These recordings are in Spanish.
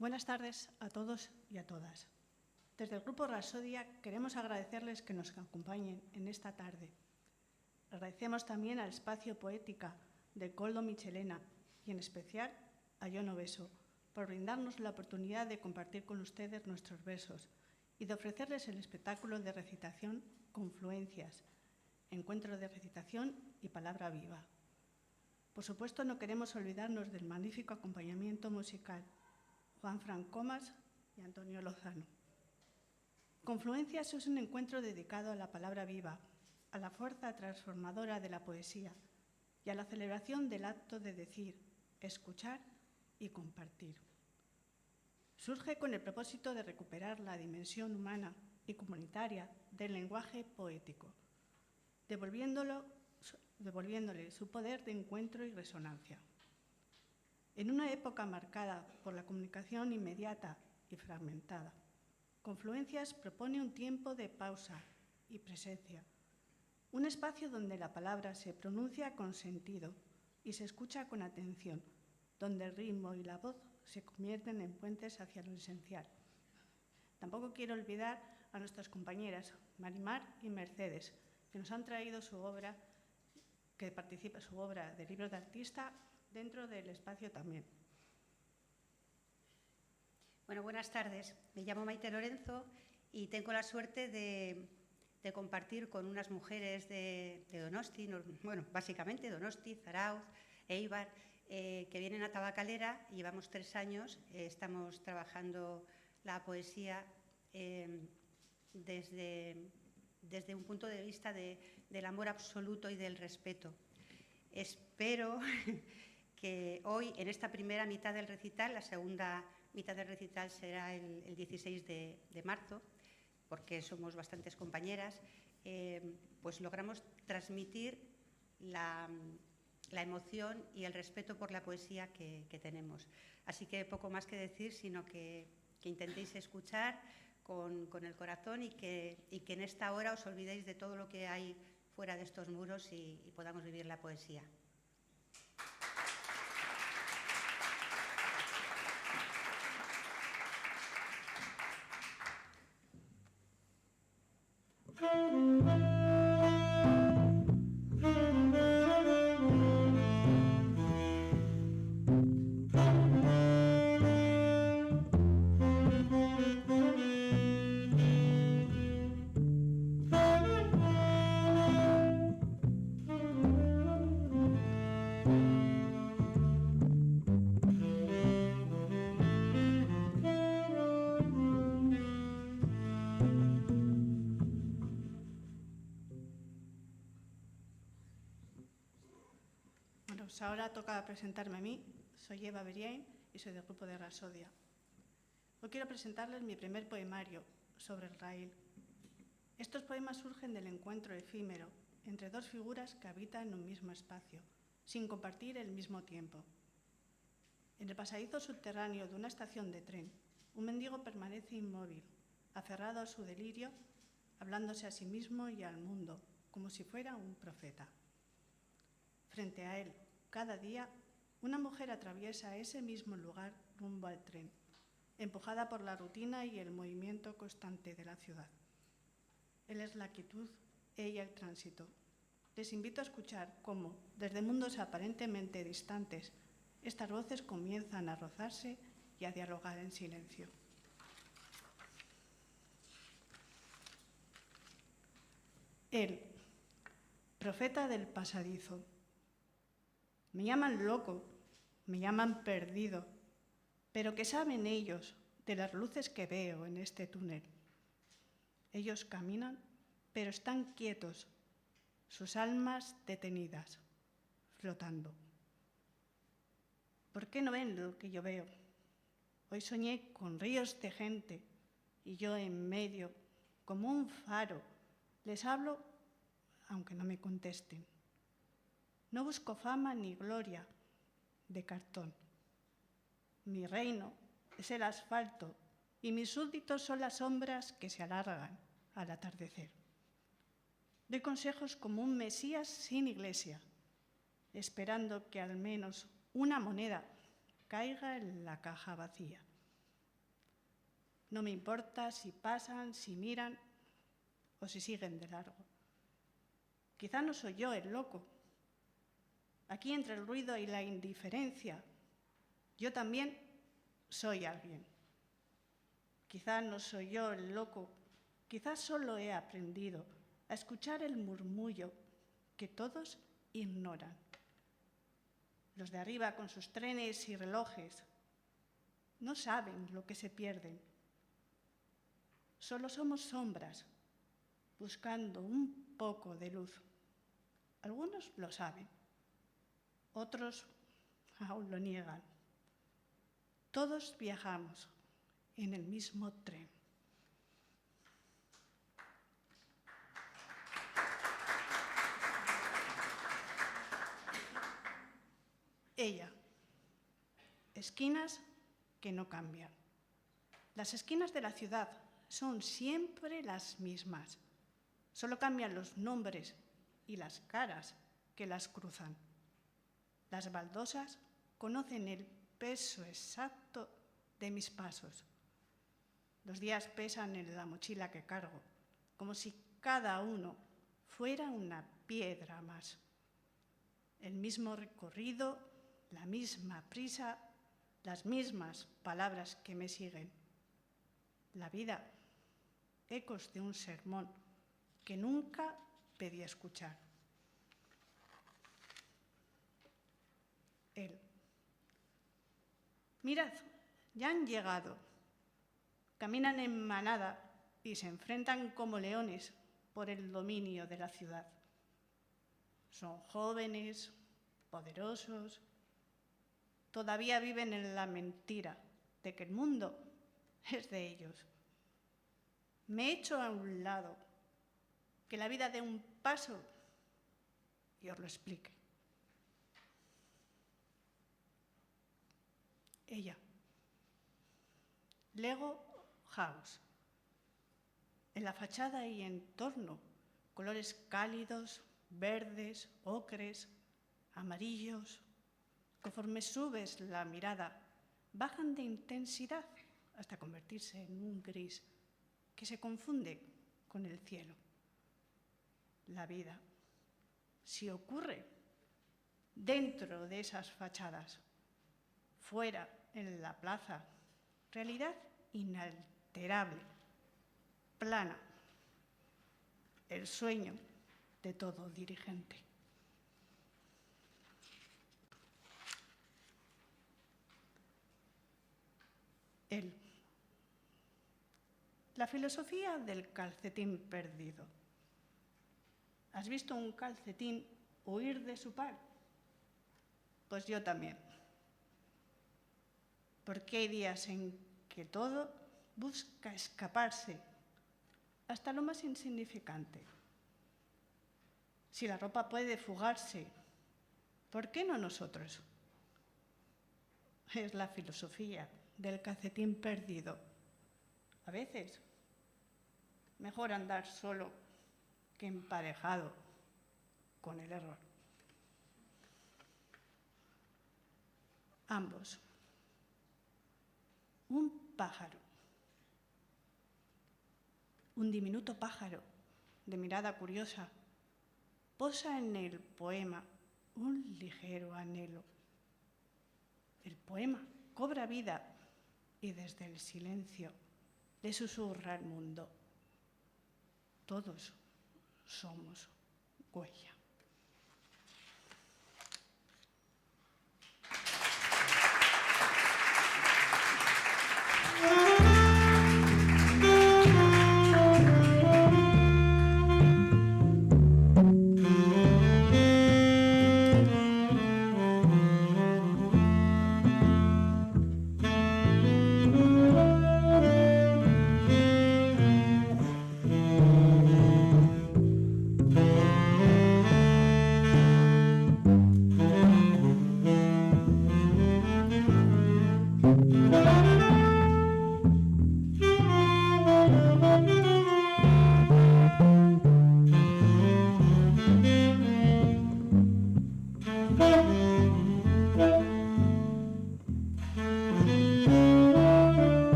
Buenas tardes a todos y a todas. Desde el Grupo Rasodia queremos agradecerles que nos acompañen en esta tarde. Agradecemos también al Espacio Poética de Koldo Michelena y en especial a Jon Obeso por brindarnos la oportunidad de compartir con ustedes nuestros versos y de ofrecerles el espectáculo de recitación Confluencias, encuentro de recitación y palabra viva. Por supuesto, no queremos olvidarnos del magnífico acompañamiento musical Juan Fran Comas y Antonio Lozano. Confluencias es un encuentro dedicado a la palabra viva, a la fuerza transformadora de la poesía y a la celebración del acto de decir, escuchar y compartir. Surge con el propósito de recuperar la dimensión humana y comunitaria del lenguaje poético, devolviéndole su poder de encuentro y resonancia. En una época marcada por la comunicación inmediata y fragmentada, Confluencias propone un tiempo de pausa y presencia, un espacio donde la palabra se pronuncia con sentido y se escucha con atención, donde el ritmo y la voz se convierten en puentes hacia lo esencial. Tampoco quiero olvidar a nuestras compañeras Marimar y Mercedes, que nos han traído su obra de libro de artista dentro del espacio también. Bueno, buenas tardes. Me llamo Maite Lorenzo y tengo la suerte de compartir con unas mujeres de Donosti, bueno, básicamente Donosti, Zarautz, Eibar, que vienen a Tabacalera. Llevamos 3 años, estamos trabajando la poesía desde un punto de vista del amor absoluto y del respeto. Espero que hoy, en esta primera mitad del recital, la segunda mitad del recital será el 16 de marzo, porque somos bastantes compañeras, pues logramos transmitir la emoción y el respeto por la poesía que tenemos. Así que poco más que decir, sino que intentéis escuchar con el corazón y que en esta hora os olvidéis de todo lo que hay fuera de estos muros y podamos vivir la poesía. Ahora toca presentarme a mí. Soy Eva Beriain y soy del grupo de Rasodia. Hoy quiero presentarles mi primer poemario sobre el raíl. Estos poemas surgen del encuentro efímero entre dos figuras que habitan en un mismo espacio, sin compartir el mismo tiempo. En el pasadizo subterráneo de una estación de tren, un mendigo permanece inmóvil, aferrado a su delirio, hablándose a sí mismo y al mundo, como si fuera un profeta. Frente a él, cada día, una mujer atraviesa ese mismo lugar rumbo al tren, empujada por la rutina y el movimiento constante de la ciudad. Él es la quietud, ella el tránsito. Les invito a escuchar cómo, desde mundos aparentemente distantes, estas voces comienzan a rozarse y a dialogar en silencio. Él, profeta del pasadizo. Me llaman loco, me llaman perdido, pero ¿qué saben ellos de las luces que veo en este túnel? Ellos caminan, pero están quietos, sus almas detenidas, flotando. ¿Por qué no ven lo que yo veo? Hoy soñé con ríos de gente y yo en medio, como un faro, les hablo aunque no me contesten. No busco fama ni gloria de cartón. Mi reino es el asfalto y mis súbditos son las sombras que se alargan al atardecer. Doy consejos como un Mesías sin iglesia, esperando que al menos una moneda caiga en la caja vacía. No me importa si pasan, si miran o si siguen de largo. Quizá no soy yo el loco. Aquí entre el ruido y la indiferencia, yo también soy alguien. Quizá no soy yo el loco, quizá solo he aprendido a escuchar el murmullo que todos ignoran. Los de arriba con sus trenes y relojes no saben lo que se pierden. Solo somos sombras buscando un poco de luz. Algunos lo saben, otros aún lo niegan. Todos viajamos en el mismo tren. Ella. Esquinas que no cambian. Las esquinas de la ciudad son siempre las mismas. Solo cambian los nombres y las caras que las cruzan. Las baldosas conocen el peso exacto de mis pasos. Los días pesan en la mochila que cargo, como si cada uno fuera una piedra más. El mismo recorrido, la misma prisa, las mismas palabras que me siguen. La vida, ecos de un sermón que nunca pedí escuchar. Él. Mirad, ya han llegado. Caminan en manada y se enfrentan como leones por el dominio de la ciudad. Son jóvenes, poderosos, todavía viven en la mentira de que el mundo es de ellos. Me echo a un lado, que la vida dé un paso y os lo explique. Ella. Lego House. En la fachada y entorno, colores cálidos, verdes, ocres, amarillos. Conforme subes la mirada, bajan de intensidad hasta convertirse en un gris que se confunde con el cielo. La vida, si ocurre dentro de esas fachadas, fuera en la plaza, realidad inalterable, plana, el sueño de todo dirigente. Él. La filosofía del calcetín perdido. ¿Has visto un calcetín huir de su par? Pues yo también. Porque hay días en que todo busca escaparse, hasta lo más insignificante. Si la ropa puede fugarse, ¿por qué no nosotros? Es la filosofía del calcetín perdido. A veces, mejor andar solo que emparejado con el error. Ambos. Un pájaro. Un diminuto pájaro de mirada curiosa posa en el poema un ligero anhelo. El poema cobra vida y desde el silencio le susurra al mundo. Todos somos huella.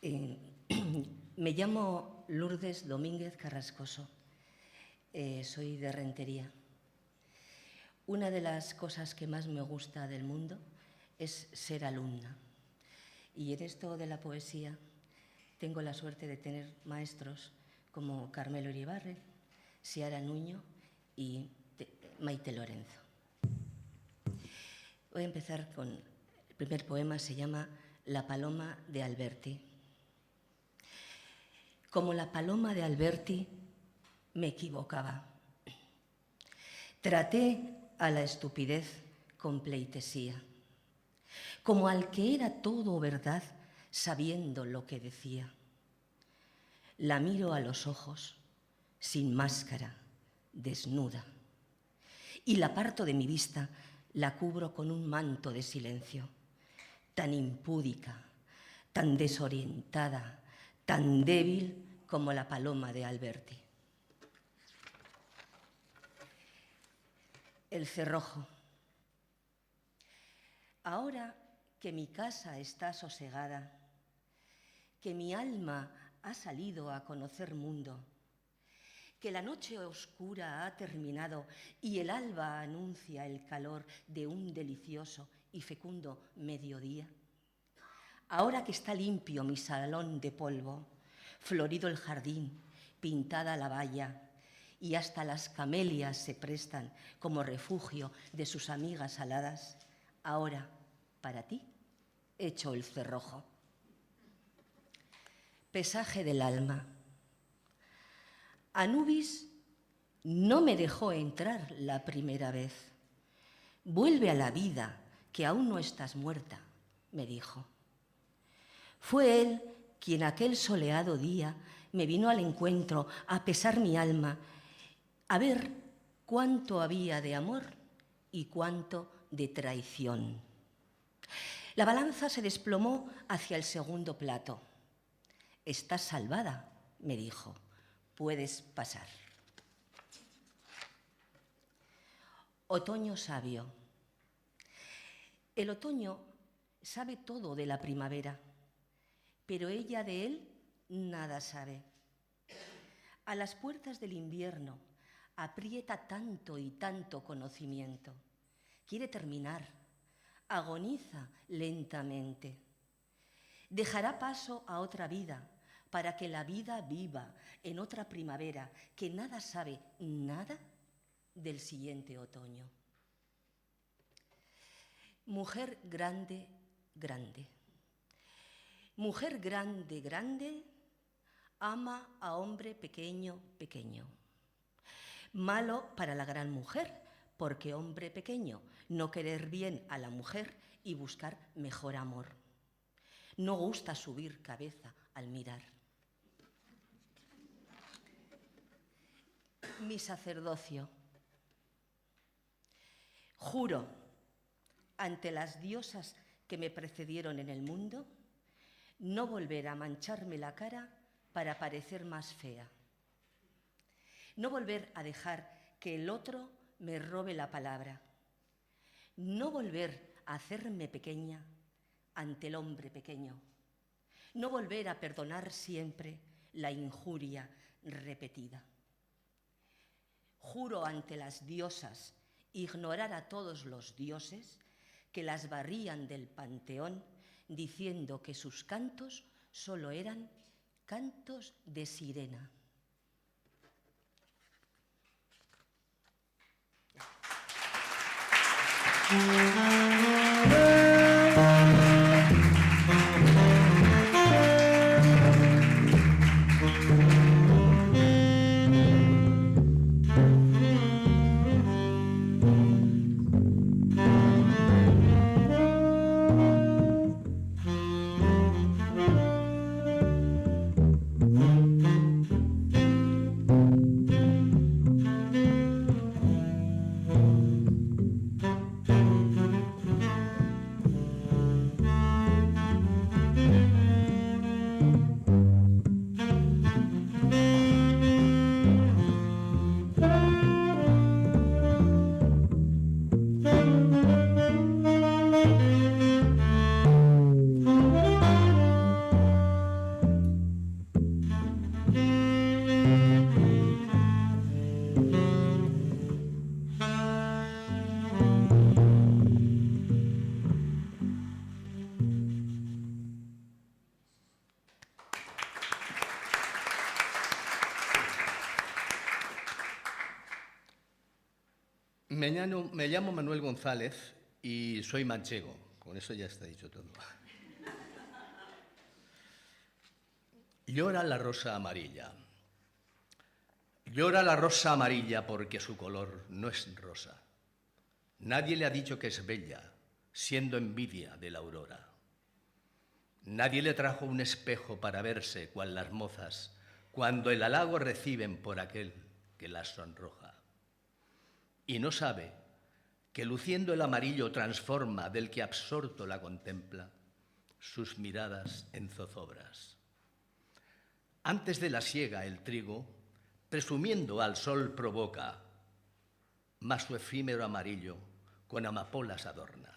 Me llamo Lourdes Domínguez Carrascoso. Soy de Rentería. Una de las cosas que más me gusta del mundo es ser alumna. Y en esto de la poesía tengo la suerte de tener maestros como Carmelo Iribarren, Siara Nuño y Maite Lorenzo. Voy a empezar con el primer poema, se llama La paloma de Alberti. Como la paloma de Alberti, me equivocaba. Traté a la estupidez con pleitesía, como al que era todo verdad, sabiendo lo que decía. La miro a los ojos, sin máscara, desnuda, y la aparto de mi vista, la cubro con un manto de silencio, tan impúdica, tan desorientada, tan débil como la paloma de Alberti. El cerrojo. Ahora que mi casa está sosegada, que mi alma ha salido a conocer mundo, que la noche oscura ha terminado y el alba anuncia el calor de un delicioso y fecundo mediodía. Ahora que está limpio mi salón de polvo, florido el jardín, pintada la valla, y hasta las camelias se prestan como refugio de sus amigas aladas, ahora, para ti, echo el cerrojo. Pesaje del alma. Anubis no me dejó entrar la primera vez. Vuelve a la vida, que aún no estás muerta, me dijo. Fue él quien aquel soleado día me vino al encuentro a pesar mi alma, a ver cuánto había de amor y cuánto de traición. La balanza se desplomó hacia el segundo plato. Estás salvada, me dijo, puedes pasar. Otoño sabio. El otoño sabe todo de la primavera, pero ella de él nada sabe. A las puertas del invierno aprieta tanto y tanto conocimiento. Quiere terminar, agoniza lentamente. Dejará paso a otra vida para que la vida viva en otra primavera que nada sabe, nada del siguiente otoño. Mujer grande, grande. Mujer grande, grande, ama a hombre pequeño, pequeño. Malo para la gran mujer, porque hombre pequeño, no querer bien a la mujer y buscar mejor amor. No gusta subir cabeza al mirar. Mi sacerdocio. Juro ante las diosas que me precedieron en el mundo, no volver a mancharme la cara para parecer más fea. No volver a dejar que el otro me robe la palabra. No volver a hacerme pequeña ante el hombre pequeño. No volver a perdonar siempre la injuria repetida. Juro ante las diosas ignorar a todos los dioses que las barrían del panteón diciendo que sus cantos solo eran cantos de sirena. Me llamo Manuel González y soy manchego. Con eso ya está dicho todo. Llora la rosa amarilla. Llora la rosa amarilla porque su color no es rosa. Nadie le ha dicho que es bella, siendo envidia de la aurora. Nadie le trajo un espejo para verse cual las mozas cuando el halago reciben por aquel que las sonroja. Y no sabe que luciendo el amarillo transforma del que absorto la contempla sus miradas en zozobras. Antes de la siega el trigo, presumiendo al sol provoca, mas su efímero amarillo con amapolas adorna.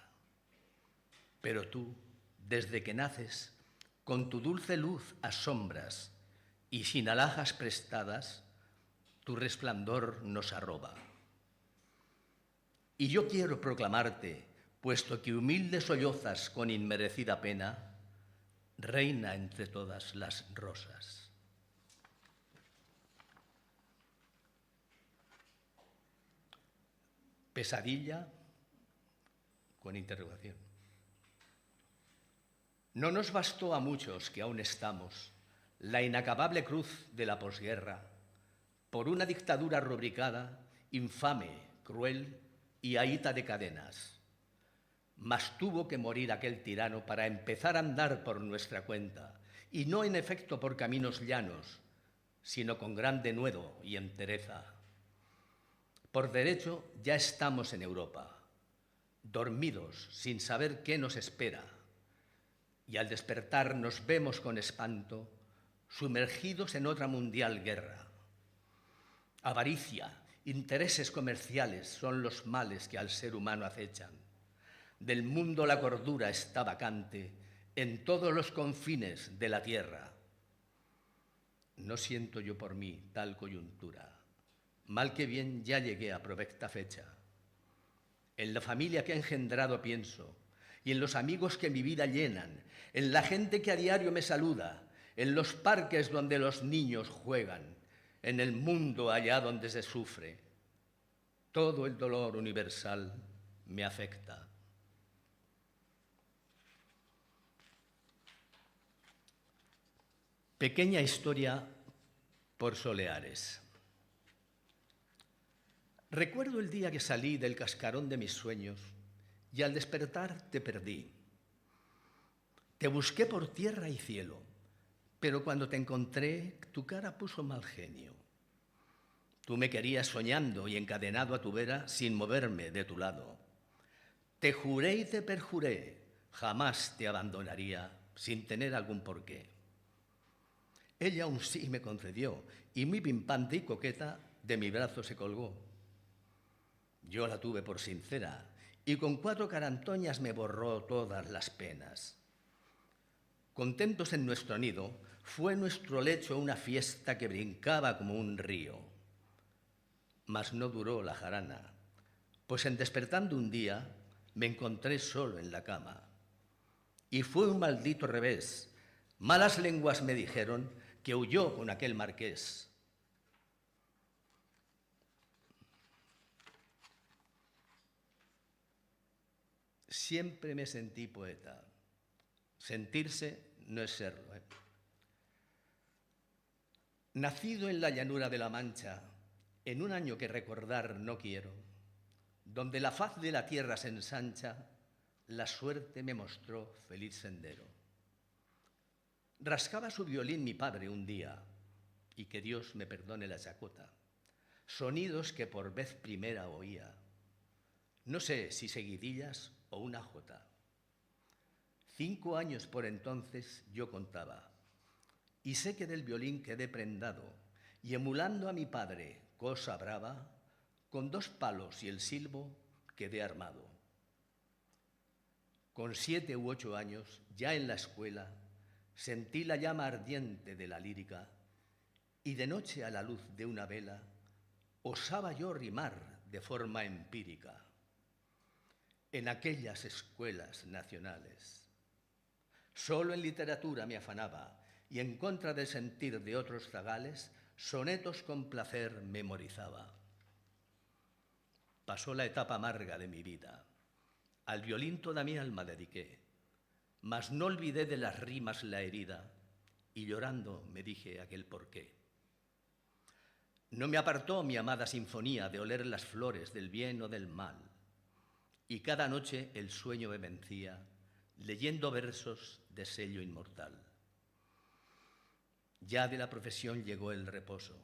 Pero tú, desde que naces, con tu dulce luz asombras y sin alhajas prestadas, tu resplandor nos arroba. Y yo quiero proclamarte, puesto que humilde sollozas con inmerecida pena, reina entre todas las rosas. Pesadilla con interrogación. No nos bastó a muchos que aún estamos la inacabable cruz de la posguerra por una dictadura rubricada, infame, cruel y ahita de cadenas. Mas tuvo que morir aquel tirano para empezar a andar por nuestra cuenta, y no en efecto por caminos llanos, sino con gran denuedo y entereza. Por derecho ya estamos en Europa, dormidos sin saber qué nos espera, y al despertar nos vemos con espanto sumergidos en otra mundial guerra. Avaricia, intereses comerciales son los males que al ser humano acechan. Del mundo la cordura está vacante en todos los confines de la tierra. No siento yo por mí tal coyuntura. Mal que bien ya llegué a provecta fecha. En la familia que he engendrado pienso, y en los amigos que mi vida llenan, en la gente que a diario me saluda, en los parques donde los niños juegan, en el mundo allá donde se sufre. Todo el dolor universal me afecta. Pequeña historia por Soleares. Recuerdo el día que salí del cascarón de mis sueños y al despertar te perdí. Te busqué por tierra y cielo, pero cuando te encontré, tu cara puso mal genio. Tú me querías soñando y encadenado a tu vera sin moverme de tu lado. Te juré y te perjuré, jamás te abandonaría sin tener algún porqué. Ella aún sí me concedió y muy pimpante y coqueta de mi brazo se colgó. Yo la tuve por sincera y con 4 carantoñas me borró todas las penas. Contentos en nuestro nido, fue nuestro lecho una fiesta que brincaba como un río. Mas no duró la jarana, pues en despertando un día me encontré solo en la cama. Y fue un maldito revés. Malas lenguas me dijeron que huyó con aquel marqués. Siempre me sentí poeta. Sentirse no es serlo. Nacido en la llanura de la Mancha, en un año que recordar no quiero, donde la faz de la tierra se ensancha, la suerte me mostró feliz sendero. Rascaba su violín mi padre un día, y que Dios me perdone la chacota, sonidos que por vez primera oía, no sé si seguidillas o una jota. 5 años por entonces yo contaba, y sé que del violín quedé prendado, y emulando a mi padre, cosa brava, con 2 palos y el silbo quedé armado. Con 7 u 8 años, ya en la escuela, sentí la llama ardiente de la lírica, y de noche a la luz de una vela, osaba yo rimar de forma empírica. En aquellas escuelas nacionales, solo en literatura me afanaba, y en contra del sentir de otros zagales, sonetos con placer memorizaba. pasó la etapa amarga de mi vida. Al violín toda mi alma dediqué, mas no olvidé de las rimas la herida, y llorando me dije aquel porqué. No me apartó mi amada sinfonía de oler las flores del bien o del mal, y cada noche el sueño me vencía, leyendo versos de sello inmortal. Ya de la profesión llegó el reposo,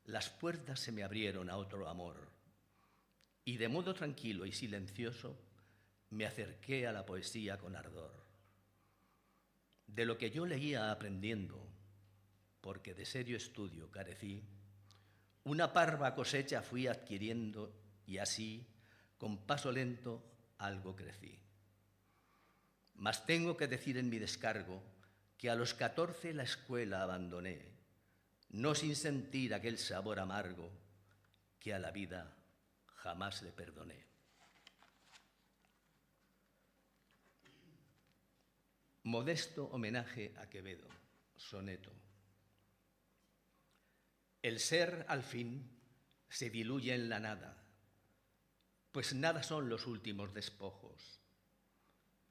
las puertas se me abrieron a otro amor, y de modo tranquilo y silencioso me acerqué a la poesía con ardor. De lo que yo leía aprendiendo, porque de serio estudio carecí, una parva cosecha fui adquiriendo y así, con paso lento, algo crecí. Mas tengo que decir en mi descargo que a los 14 la escuela abandoné, no sin sentir aquel sabor amargo que a la vida jamás le perdoné. Modesto homenaje a Quevedo, soneto. El ser, al fin, se diluye en la nada, pues nada son los últimos despojos.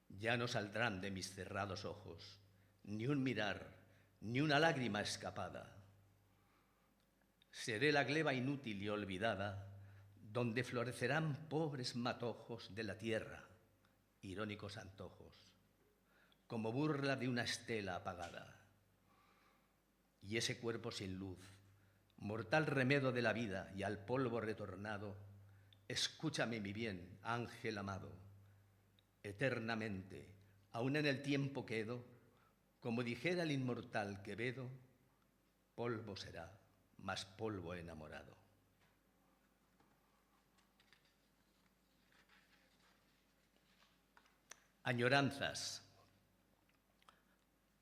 Ya no saldrán de mis cerrados ojos ni un mirar, ni una lágrima escapada. Seré la gleba inútil y olvidada, donde florecerán pobres matojos de la tierra, irónicos antojos, como burla de una estela apagada. Y ese cuerpo sin luz, mortal remedo de la vida y al polvo retornado, escúchame, mi bien, ángel amado, eternamente, aún en el tiempo quedo, como dijera el inmortal Quevedo, polvo será, mas polvo enamorado. Añoranzas.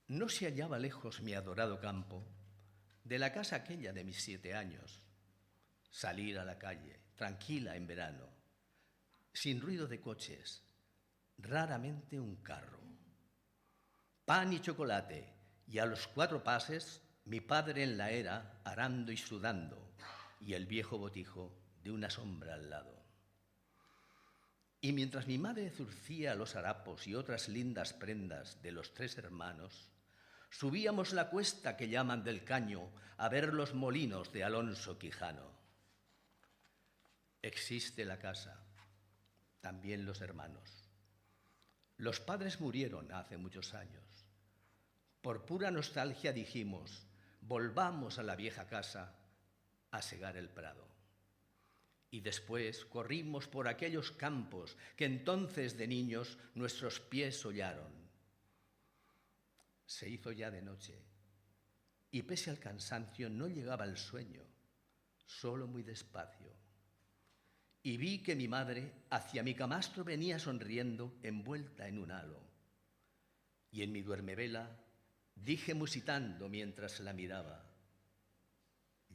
No se hallaba lejos mi adorado campo de la casa aquella de mis 7 años. Salir a la calle, tranquila en verano, sin ruido de coches, raramente un carro. Pan y chocolate, y a los 4 pases, mi padre en la era, arando y sudando, y el viejo botijo de una sombra al lado. Y mientras mi madre zurcía los harapos y otras lindas prendas de los 3 hermanos, subíamos la cuesta que llaman del Caño a ver los molinos de Alonso Quijano. Existe la casa, también los hermanos. Los padres murieron hace muchos años. Por pura nostalgia dijimos, volvamos a la vieja casa a segar el prado. Y después corrimos por aquellos campos que entonces de niños nuestros pies hollaron. Se hizo ya de noche y pese al cansancio no llegaba el sueño, solo muy despacio. Y vi que mi madre hacia mi camastro venía sonriendo envuelta en un halo. Y en mi duermevela dije musitando mientras la miraba,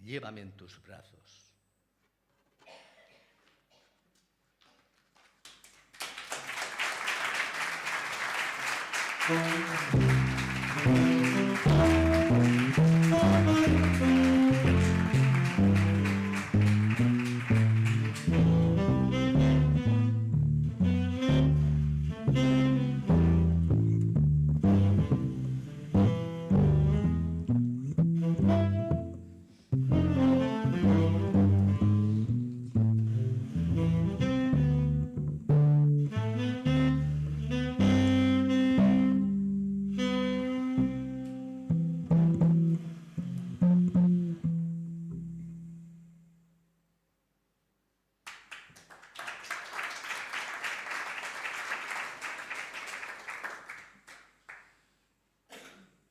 llévame en tus brazos.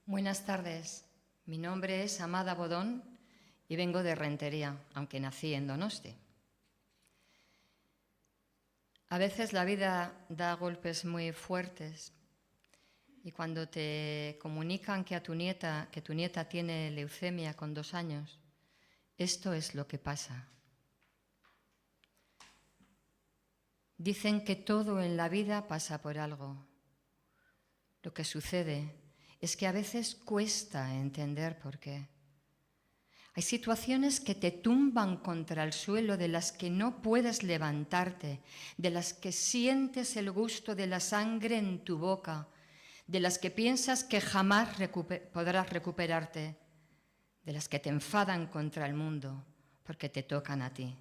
Buenas tardes, mi nombre es Amada Bodón y vengo de Rentería, aunque nací en Donosti. A veces la vida da golpes muy fuertes y cuando te comunican que tu nieta tiene leucemia con 2 años, esto es lo que pasa. Dicen que todo en la vida pasa por algo. Lo que sucede es que a veces cuesta entender por qué. Hay situaciones que te tumban contra el suelo, de las que no puedes levantarte, de las que sientes el gusto de la sangre en tu boca, de las que piensas que jamás podrás recuperarte, de las que te enfadan contra el mundo porque te tocan a ti.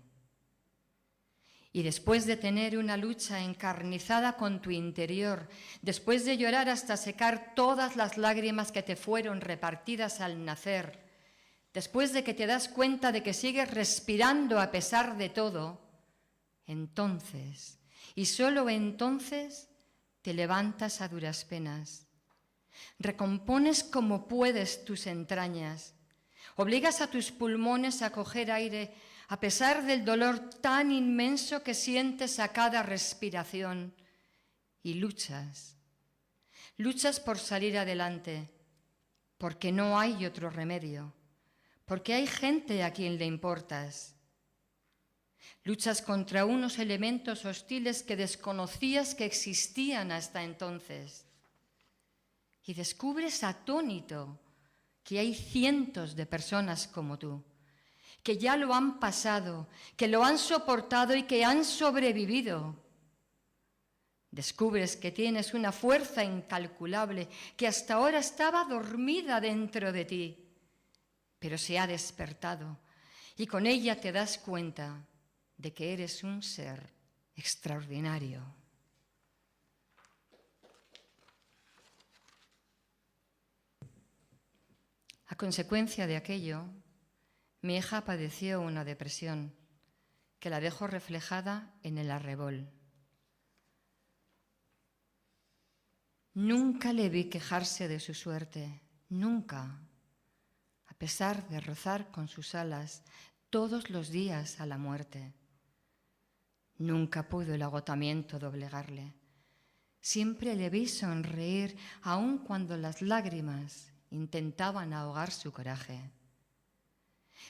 Y después de tener una lucha encarnizada con tu interior, después de llorar hasta secar todas las lágrimas que te fueron repartidas al nacer, después de que te das cuenta de que sigues respirando a pesar de todo, entonces, y solo entonces, te levantas a duras penas, recompones como puedes tus entrañas, obligas a tus pulmones a coger aire a pesar del dolor tan inmenso que sientes a cada respiración, y luchas por salir adelante, porque no hay otro remedio, porque hay gente a quien le importas. Luchas contra unos elementos hostiles que desconocías que existían hasta entonces, y descubres atónito que hay cientos de personas como tú, que ya lo han pasado, que lo han soportado y que han sobrevivido. Descubres que tienes una fuerza incalculable que hasta ahora estaba dormida dentro de ti, pero se ha despertado, y con ella te das cuenta de que eres un ser extraordinario. A consecuencia de aquello, mi hija padeció una depresión que la dejó reflejada en el arrebol. Nunca le vi quejarse de su suerte, nunca, a pesar de rozar con sus alas todos los días a la muerte. Nunca pudo el agotamiento doblegarle. Siempre le vi sonreír, aun cuando las lágrimas intentaban ahogar su coraje.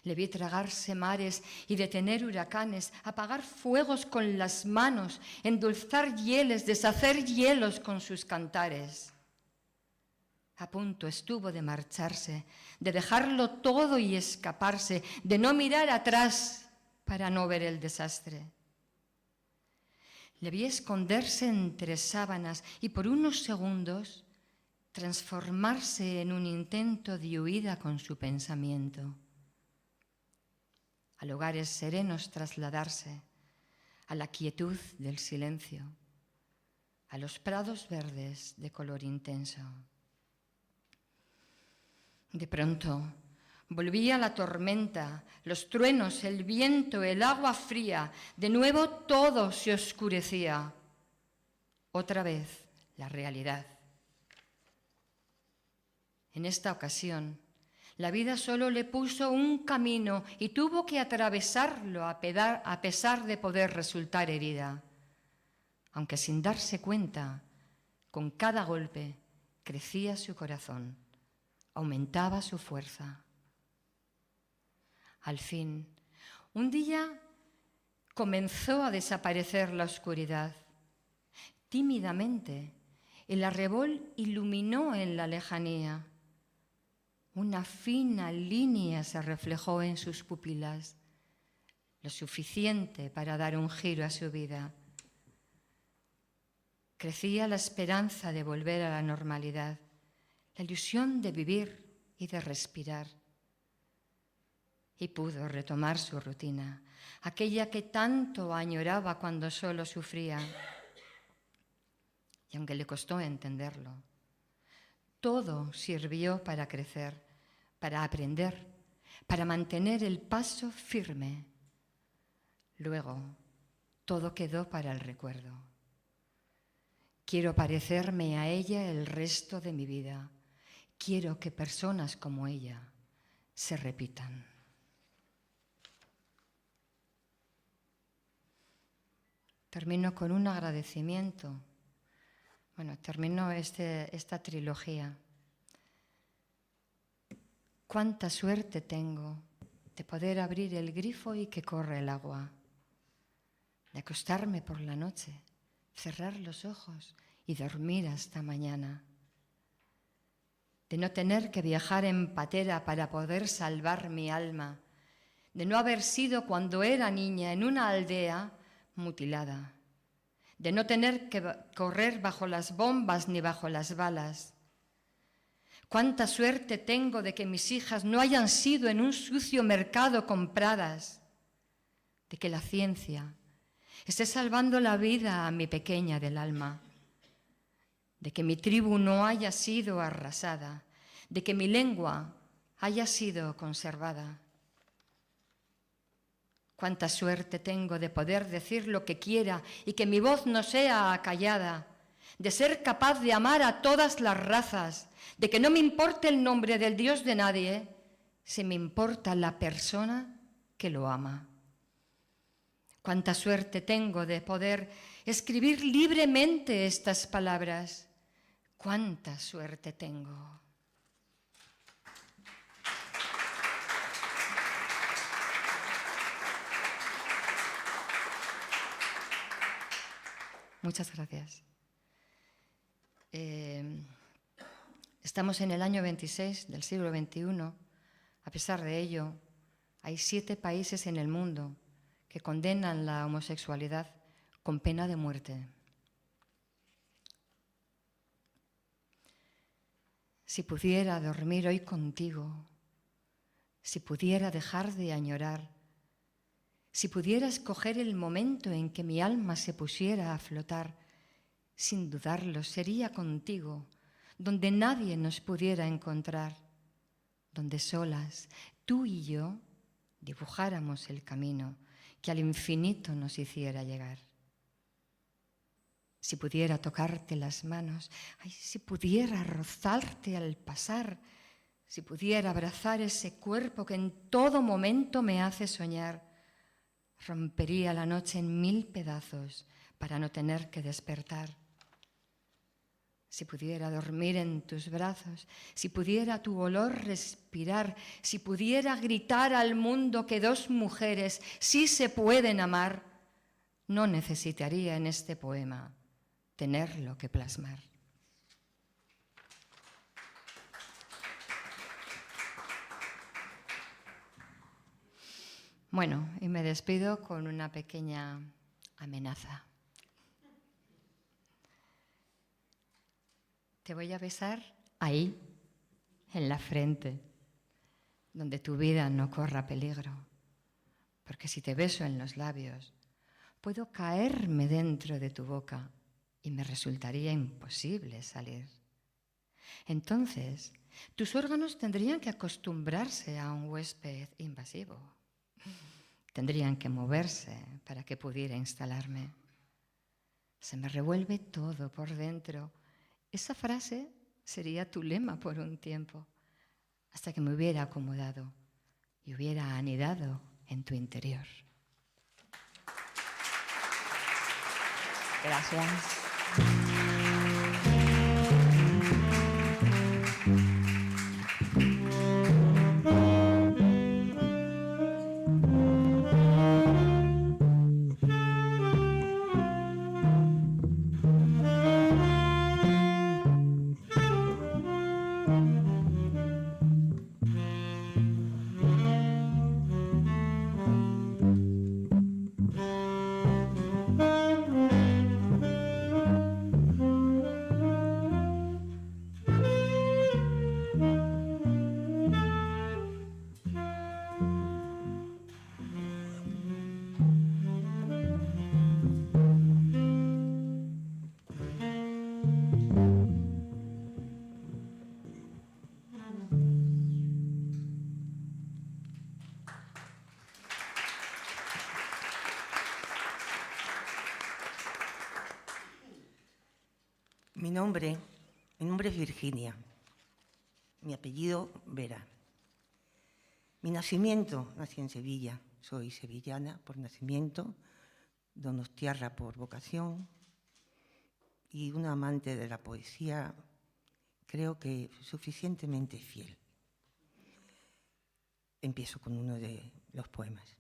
Le vi tragarse mares y detener huracanes, apagar fuegos con las manos, endulzar hieles, deshacer hielos con sus cantares. A punto estuvo de marcharse, de dejarlo todo y escaparse, de no mirar atrás para no ver el desastre. Le vi esconderse entre sábanas y por unos segundos transformarse en un intento de huida con su pensamiento. A lugares serenos trasladarse, a la quietud del silencio, a los prados verdes de color intenso. De pronto volvía la tormenta, los truenos, el viento, el agua fría. De nuevo todo se oscurecía. Otra vez la realidad. En esta ocasión, la vida solo le puso un camino y tuvo que atravesarlo a pesar de poder resultar herida. Aunque sin darse cuenta, con cada golpe crecía su corazón, aumentaba su fuerza. Al fin, un día comenzó a desaparecer la oscuridad. Tímidamente, el arrebol iluminó en la lejanía. Una fina línea se reflejó en sus pupilas, lo suficiente para dar un giro a su vida. Crecía la esperanza de volver a la normalidad, la ilusión de vivir y de respirar. Y pudo retomar su rutina, aquella que tanto añoraba cuando solo sufría. Y aunque le costó entenderlo, todo sirvió para crecer, para aprender, para mantener el paso firme. Luego, todo quedó para el recuerdo. Quiero parecerme a ella el resto de mi vida. Quiero que personas como ella se repitan. Termino con un agradecimiento. Termino esta trilogía. Cuánta suerte tengo de poder abrir el grifo y que corra el agua, de acostarme por la noche, cerrar los ojos y dormir hasta mañana, de no tener que viajar en patera para poder salvar mi alma, de no haber sido cuando era niña en una aldea mutilada, de no tener que correr bajo las bombas ni bajo las balas. Cuánta suerte tengo de que mis hijas no hayan sido en un sucio mercado compradas, de que la ciencia esté salvando la vida a mi pequeña del alma, de que mi tribu no haya sido arrasada, de que mi lengua haya sido conservada. Cuánta suerte tengo de poder decir lo que quiera y que mi voz no sea acallada, de ser capaz de amar a todas las razas, de que no me importe el nombre del Dios de nadie, si me importa la persona que lo ama. Cuánta suerte tengo de poder escribir libremente estas palabras. Cuánta suerte tengo. Muchas gracias. Estamos en el año 26 del siglo XXI. A pesar de ello, hay 7 países en el mundo que condenan la homosexualidad con pena de muerte. Si pudiera dormir hoy contigo, si pudiera dejar de añorar, si pudiera escoger el momento en que mi alma se pusiera a flotar, sin dudarlo, sería contigo, donde nadie nos pudiera encontrar, donde solas, tú y yo, dibujáramos el camino que al infinito nos hiciera llegar. Si pudiera tocarte las manos, ay, si pudiera rozarte al pasar, si pudiera abrazar ese cuerpo que en todo momento me hace soñar, rompería la noche en 1000 pedazos para no tener que despertar. Si pudiera dormir en tus brazos, si pudiera tu olor respirar, si pudiera gritar al mundo que 2 mujeres sí se pueden amar, no necesitaría en este poema tenerlo que plasmar. Bueno, y me despido con una pequeña amenaza. Te voy a besar ahí, en la frente, donde tu vida no corra peligro. Porque si te beso en los labios, puedo caerme dentro de tu boca y me resultaría imposible salir. Entonces, tus órganos tendrían que acostumbrarse a un huésped invasivo. Tendrían que moverse para que pudiera instalarme. Se me revuelve todo por dentro. Esa frase sería tu lema por un tiempo, hasta que me hubiera acomodado y hubiera anidado en tu interior. Gracias. Mi nombre es Virginia, mi apellido Vera. Mi nacimiento, nací en Sevilla, soy sevillana por nacimiento, donostiarra por vocación y una amante de la poesía, creo que suficientemente fiel. Empiezo con uno de los poemas.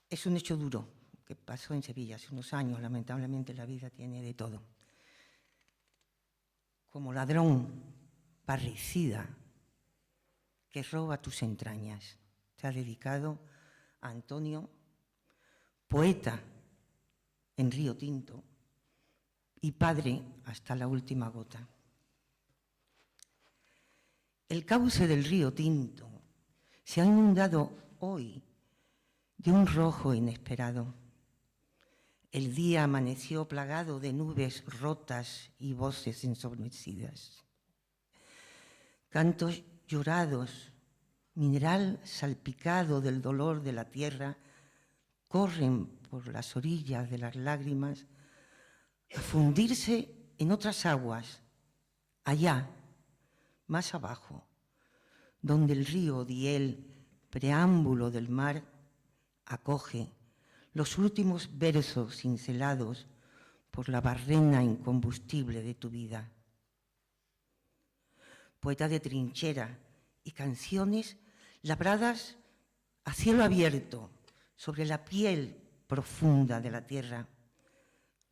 Es un hecho duro que pasó en Sevilla hace unos años. Lamentablemente la vida tiene de todo. Como ladrón parricida que roba tus entrañas. está dedicado a Antonio, poeta en Río Tinto y padre hasta la última gota. El cauce del Río Tinto se ha inundado hoy de un rojo inesperado. El día amaneció plagado de nubes rotas y voces ensombrecidas. Cantos llorados, mineral salpicado del dolor de la tierra, corren por las orillas de las lágrimas a fundirse en otras aguas, allá, más abajo, donde el río Diel, preámbulo del mar, acoge los últimos versos cincelados por la barrena incombustible de tu vida. Poeta de trinchera y canciones labradas a cielo abierto sobre la piel profunda de la tierra,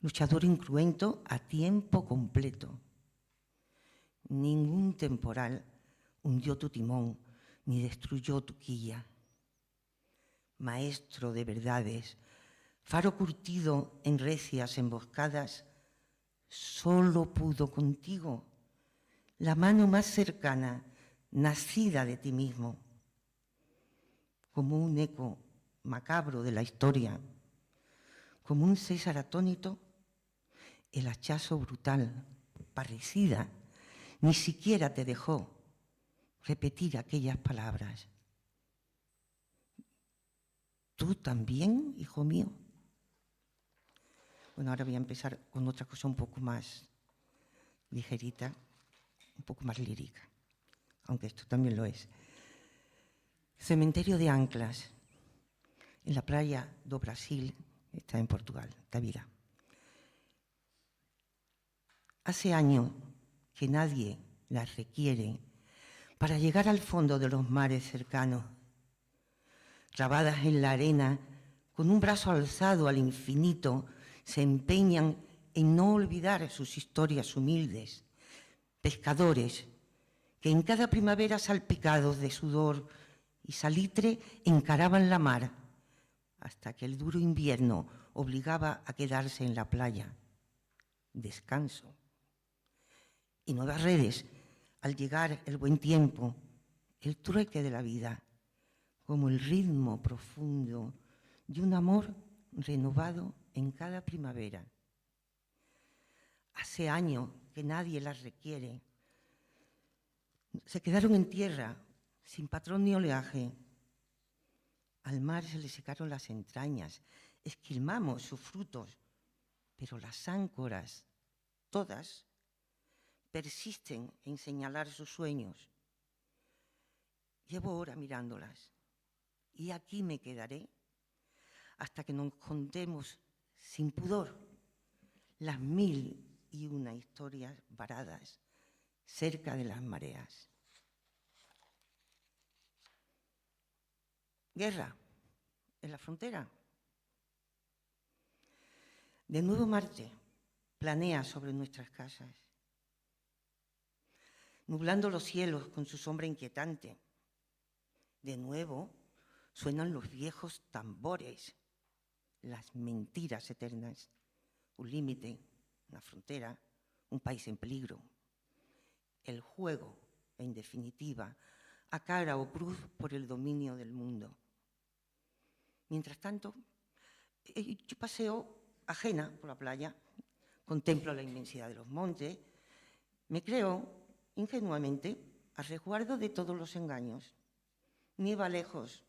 luchador incruento a tiempo completo. Ningún temporal hundió tu timón ni destruyó tu quilla. Maestro de verdades, faro curtido en recias emboscadas, solo pudo contigo la mano más cercana, nacida de ti mismo, como un eco macabro de la historia, como un César atónito, el hachazo brutal, parricida, ni siquiera te dejó repetir aquellas palabras. ¿Tú también, hijo mío? Bueno, ahora voy a empezar con otra cosa un poco más ligerita, un poco más lírica, aunque esto también lo es. Cementerio de Anclas, en la playa do Brasil, está en Portugal, Tavira. Hace años que nadie las requiere para llegar al fondo de los mares cercanos, clavadas en la arena, con un brazo alzado al infinito, se empeñan en no olvidar sus historias humildes. Pescadores que en cada primavera salpicados de sudor y salitre encaraban la mar, hasta que el duro invierno obligaba a quedarse en la playa. Descanso. Y nuevas redes, al llegar el buen tiempo, el trueque de la vida, como el ritmo profundo de un amor renovado en cada primavera. Hace años que nadie las requiere. Se quedaron en tierra, sin patrón ni oleaje. Al mar se le secaron las entrañas, esquilmamos sus frutos, pero las áncoras, todas, persisten en señalar sus sueños. Llevo horas mirándolas y aquí me quedaré hasta que nos contemos sin pudor las 1001 historias varadas cerca de las mareas. Guerra en la frontera. De nuevo Marte planea sobre nuestras casas, nublando los cielos con su sombra inquietante. De nuevo suenan los viejos tambores, las mentiras eternas, un límite, una frontera, un país en peligro. El juego, en definitiva, a cara o cruz por el dominio del mundo. Mientras tanto, yo paseo ajena por la playa, contemplo la inmensidad de los montes, me creo ingenuamente a resguardo de todos los engaños. Nieva lejos,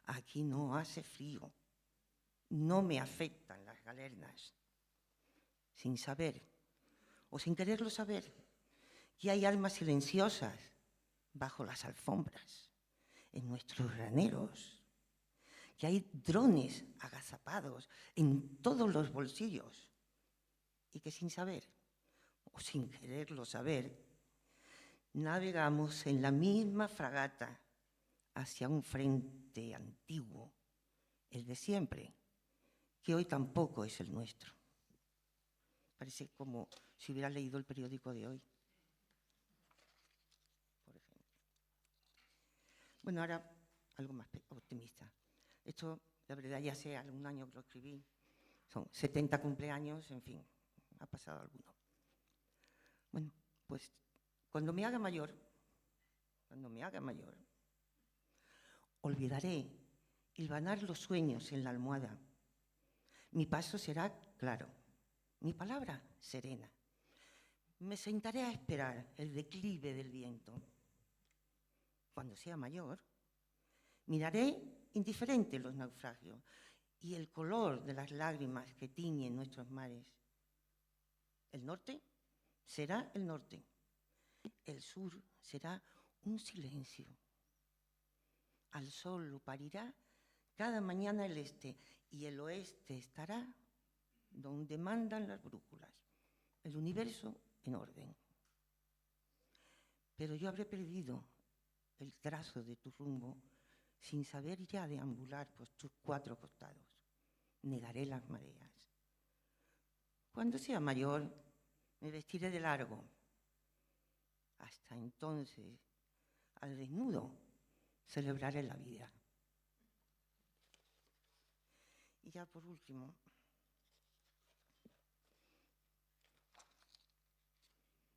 aquí no hace frío, no me afectan las galernas. Sin saber, o sin quererlo saber, que hay almas silenciosas bajo las alfombras, en nuestros graneros, que hay drones agazapados en todos los bolsillos y que sin saber, o sin quererlo saber, navegamos en la misma fragata hacia un frente antiguo, el de siempre, que hoy tampoco es el nuestro. Parece como si hubiera leído el periódico de hoy, por ejemplo. Bueno, ahora algo más optimista. Esto, la verdad, ya hace algún año que lo escribí. Son 70 cumpleaños, en fin, ha pasado alguno. Bueno, pues cuando me haga mayor, olvidaré hilvanar los sueños en la almohada. Mi paso será claro, mi palabra serena. Me sentaré a esperar el declive del viento. Cuando sea mayor, miraré indiferente los naufragios y el color de las lágrimas que tiñen nuestros mares. El norte será el norte, el sur será un silencio. Al sol lo parirá cada mañana el este, y el oeste estará donde mandan las brújulas, el universo en orden. Pero yo habré perdido el trazo de tu rumbo sin saber ya deambular por tus cuatro costados. Negaré las mareas. Cuando sea mayor, me vestiré de largo. Hasta entonces, al desnudo, celebraré la vida. Y ya por último,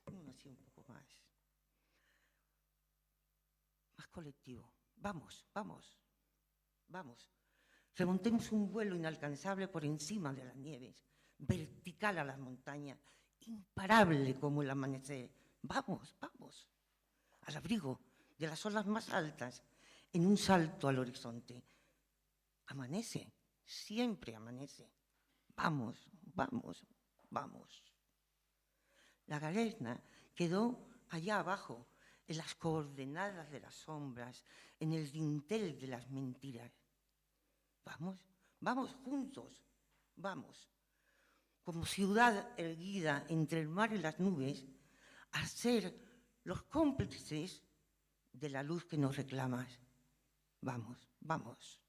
uno así un poco más colectivo. Vamos, vamos, vamos. Remontemos un vuelo inalcanzable por encima de las nieves, vertical a las montañas, imparable como el amanecer. Vamos, vamos, al abrigo de las olas más altas, en un salto al horizonte. Amanece, siempre amanece. Vamos, vamos, vamos. La galerna quedó allá abajo, en las coordenadas de las sombras, en el dintel de las mentiras. Vamos, vamos juntos, vamos. Como ciudad erguida entre el mar y las nubes, a ser los cómplices de la luz que nos reclama. Vamos, vamos.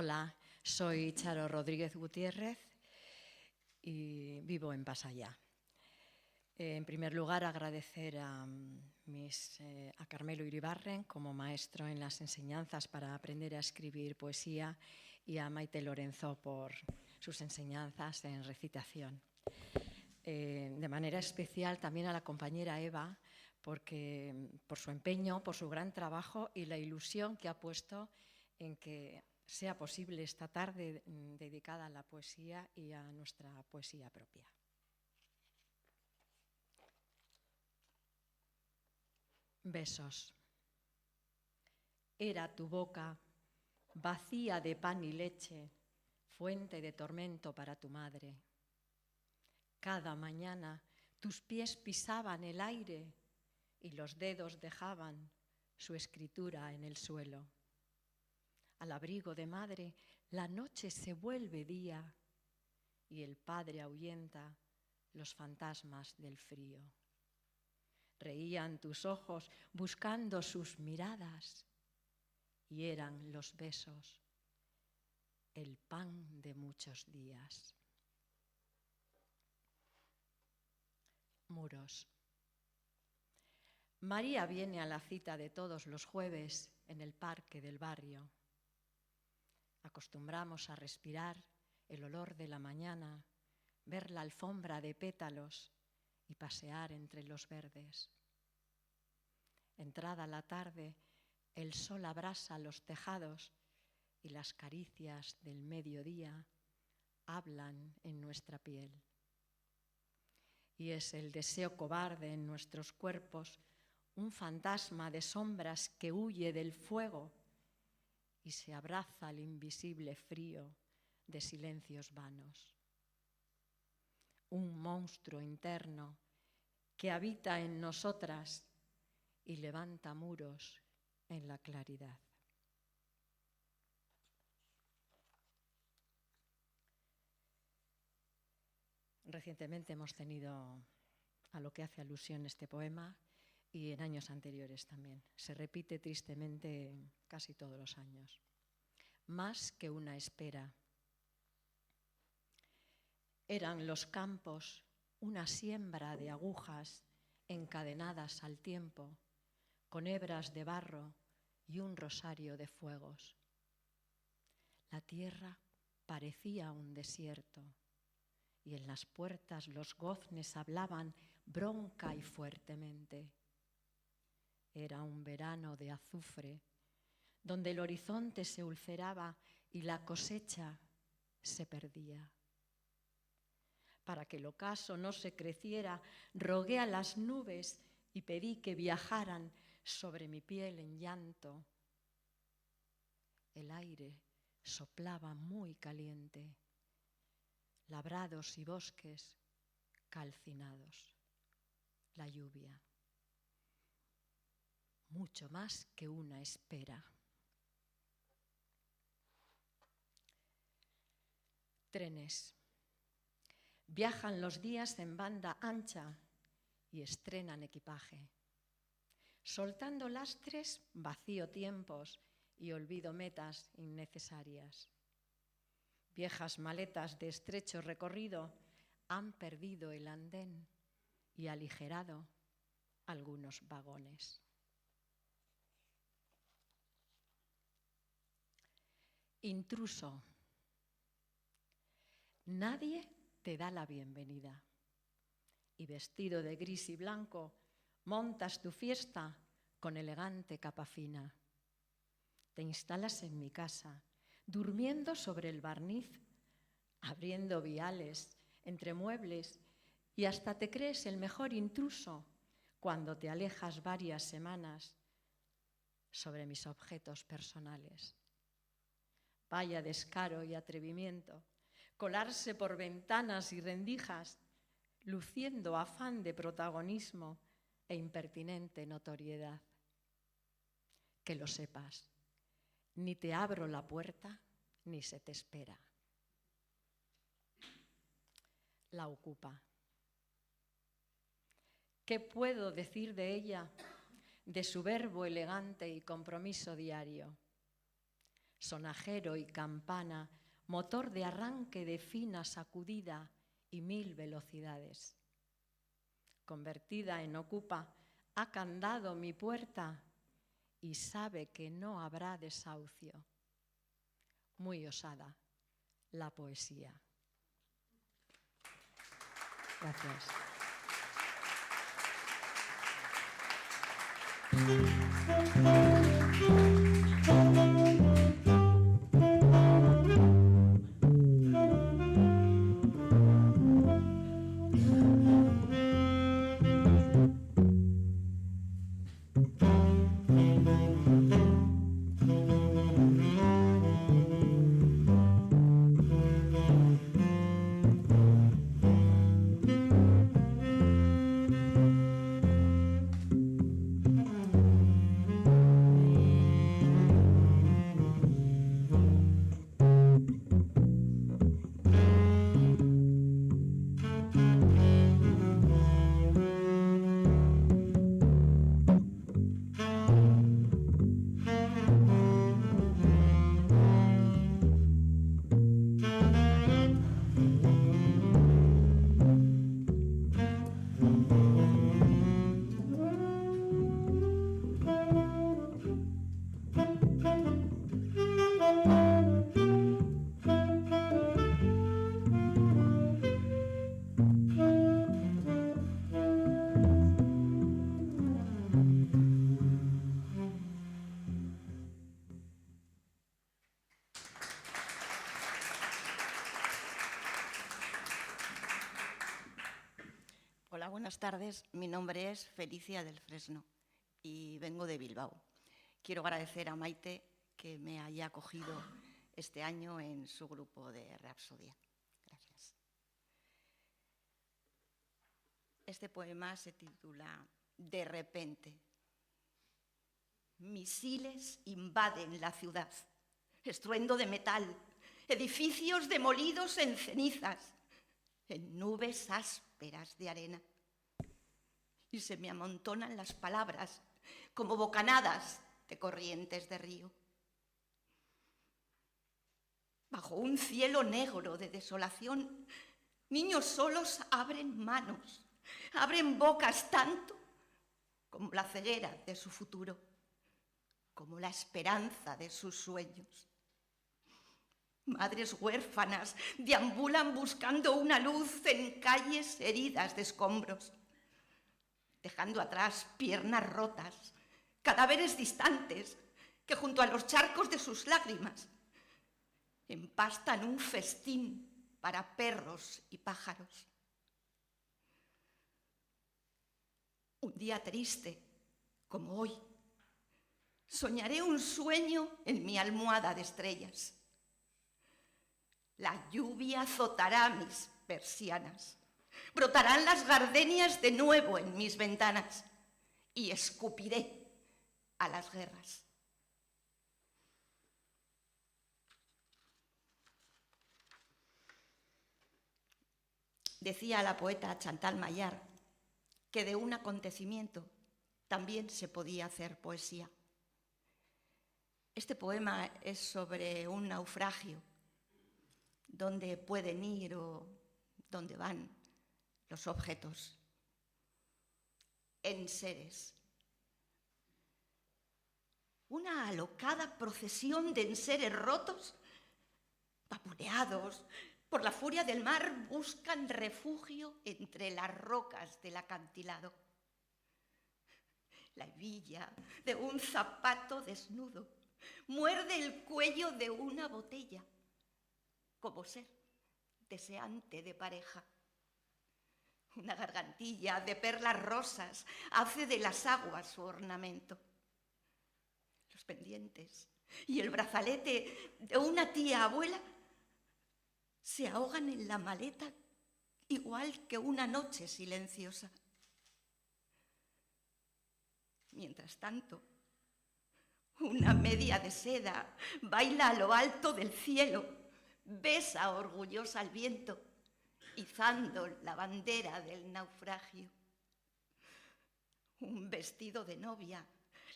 Hola, soy Charo Rodríguez Gutiérrez y vivo en Pasayá. En primer lugar, agradecer a Carmelo Iribarren como maestro en las enseñanzas para aprender a escribir poesía y a Maite Lorenzo por sus enseñanzas en recitación. De manera especial también a la compañera Eva por su empeño, por su gran trabajo y la ilusión que ha puesto en que sea posible esta tarde dedicada a la poesía y a nuestra poesía propia. Besos. Era tu boca, vacía de pan y leche, fuente de tormento para tu madre. Cada mañana tus pies pisaban el aire y los dedos dejaban su escritura en el suelo. Al abrigo de madre, la noche se vuelve día y el padre ahuyenta los fantasmas del frío. Reían tus ojos buscando sus miradas y eran los besos el pan de muchos días. Muros. María viene a la cita de todos los jueves en el parque del barrio. Acostumbramos a respirar el olor de la mañana, ver la alfombra de pétalos y pasear entre los verdes. Entrada la tarde, el sol abrasa los tejados y las caricias del mediodía hablan en nuestra piel. Y es el deseo cobarde en nuestros cuerpos, un fantasma de sombras que huye del fuego y se abraza al invisible frío de silencios vanos. Un monstruo interno que habita en nosotras y levanta muros en la claridad. Recientemente hemos tenido a lo que hace alusión este poema y en años anteriores también. Se repite tristemente casi todos los años. Más que una espera. Eran los campos una siembra de agujas encadenadas al tiempo, con hebras de barro y un rosario de fuegos. La tierra parecía un desierto y en las puertas los goznes hablaban bronca y fuertemente. Era un verano de azufre, donde el horizonte se ulceraba y la cosecha se perdía. Para que el ocaso no se creciera, rogué a las nubes y pedí que viajaran sobre mi piel en llanto. El aire soplaba muy caliente, labrados y bosques calcinados. La lluvia, mucho más que una espera. Trenes. Viajan los días en banda ancha y estrenan equipaje. Soltando lastres, vacío tiempos y olvido metas innecesarias. Viejas maletas de estrecho recorrido han perdido el andén y aligerado algunos vagones. Intruso. Nadie te da la bienvenida y vestido de gris y blanco montas tu fiesta con elegante capa fina. Te instalas en mi casa, durmiendo sobre el barniz, abriendo viales entre muebles y hasta te crees el mejor intruso cuando te alejas varias semanas sobre mis objetos personales. Vaya descaro y atrevimiento, colarse por ventanas y rendijas, luciendo afán de protagonismo e impertinente notoriedad. Que lo sepas, ni te abro la puerta ni se te espera. La ocupa. ¿Qué puedo decir de ella, de su verbo elegante y compromiso diario? Sonajero y campana, motor de arranque de fina sacudida y 1000 velocidades. Convertida en ocupa, ha candado mi puerta y sabe que no habrá desahucio. Muy osada, la poesía. Gracias. buenas tardes. Mi nombre es Felicia del Fresno y vengo de Bilbao. Quiero agradecer a Maite que me haya acogido este año en su grupo de Rapsodia. Gracias. Este poema se titula De repente. Misiles invaden la ciudad, estruendo de metal, edificios demolidos en cenizas, en nubes ásperas de arena. Y se me amontonan las palabras como bocanadas de corrientes de río. Bajo un cielo negro de desolación, niños solos abren manos, abren bocas tanto como la ceguera de su futuro, como la esperanza de sus sueños. Madres huérfanas deambulan buscando una luz en calles heridas de escombros, dejando atrás piernas rotas, cadáveres distantes que junto a los charcos de sus lágrimas empastan un festín para perros y pájaros. Un día triste, como hoy, soñaré un sueño en mi almohada de estrellas. La lluvia azotará mis persianas, brotarán las gardenias de nuevo en mis ventanas y escupiré a las guerras. Decía la poeta Chantal Maillard que de un acontecimiento también se podía hacer poesía. Este poema es sobre un naufragio, dónde pueden ir o dónde van los objetos, enseres. Una alocada procesión de enseres rotos, vapuleados por la furia del mar, buscan refugio entre las rocas del acantilado. La hebilla de un zapato desnudo muerde el cuello de una botella, como ser deseante de pareja. Una gargantilla de perlas rosas hace de las aguas su ornamento. Los pendientes y el brazalete de una tía abuela se ahogan en la maleta igual que una noche silenciosa. Mientras tanto, una media de seda baila a lo alto del cielo, besa orgullosa al viento, izando la bandera del naufragio. Un vestido de novia,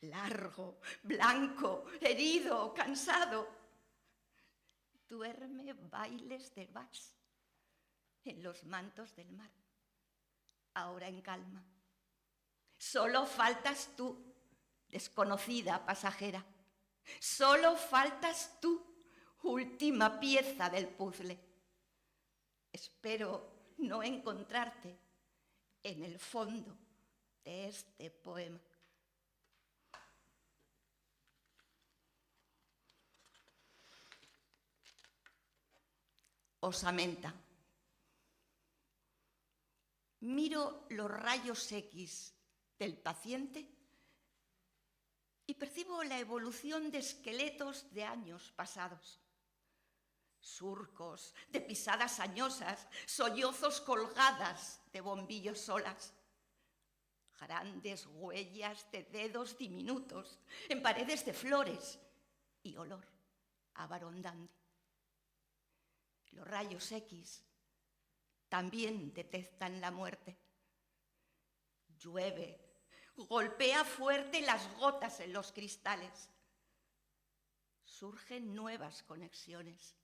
largo, blanco, herido, cansado, duerme bailes de vals en los mantos del mar, ahora en calma. Solo faltas tú, desconocida pasajera. Solo faltas tú, última pieza del puzzle. Espero no encontrarte en el fondo de este poema. Osamenta. Miro los rayos X del paciente y percibo la evolución de esqueletos de años pasados. Surcos de pisadas añosas, sollozos colgadas de bombillos solas. Grandes huellas de dedos diminutos en paredes de flores y olor a Barón Dandy. Los rayos X también detectan la muerte. Llueve, golpea fuerte las gotas en los cristales. Surgen nuevas conexiones,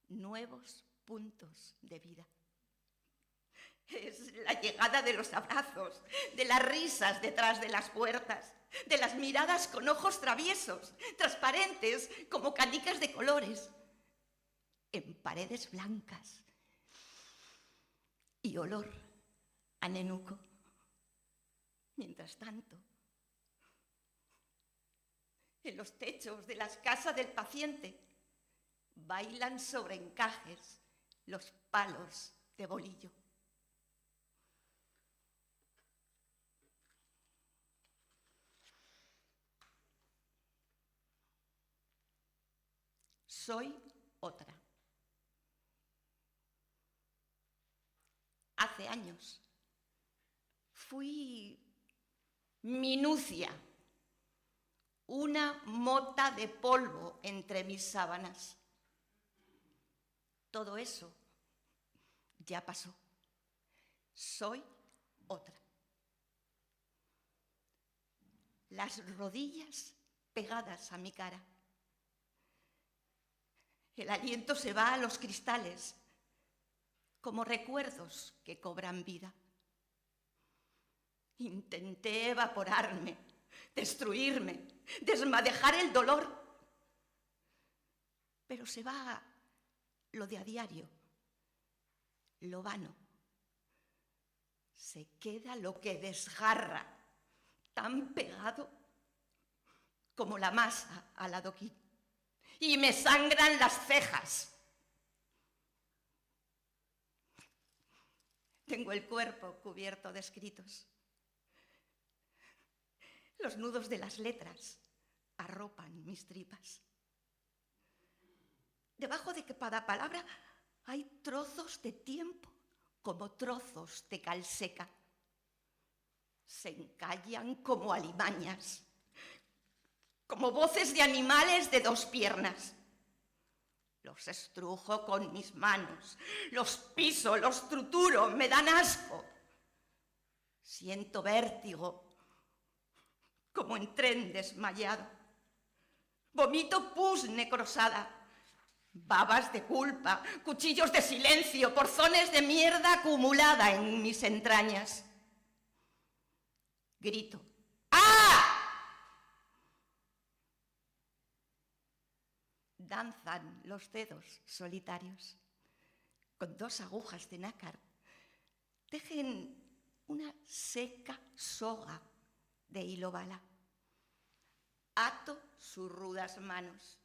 nuevos puntos de vida. Es la llegada de los abrazos, de las risas detrás de las puertas, de las miradas con ojos traviesos, transparentes como canicas de colores, en paredes blancas y olor a nenuco. Mientras tanto, en los techos de las casas del paciente bailan sobre encajes los palos de bolillo. soy otra. Hace años fui minucia, una mota de polvo entre mis sábanas. Todo eso ya pasó. Soy otra. Las rodillas pegadas a mi cara. El aliento se va a los cristales, como recuerdos que cobran vida. Intenté evaporarme, destruirme, desmadejar el dolor, pero se va lo de a diario, lo vano. Se queda lo que desgarra, tan pegado como la masa al adoquín, y me sangran las cejas. Tengo el cuerpo cubierto de escritos. Los nudos de las letras arropan mis tripas. Debajo de cada palabra hay trozos de tiempo, como trozos de cal seca. Se encallan como alimañas, como voces de animales de dos piernas. Los estrujo con mis manos, los piso, los trituro, me dan asco. Siento vértigo, como en tren desmayado. Vomito pus necrosada, babas de culpa, cuchillos de silencio, porzones de mierda acumulada en mis entrañas. Grito. ¡Ah! Danzan los dedos solitarios. Con dos agujas de nácar tejen una seca soga de hilo bala. Ato sus rudas manos.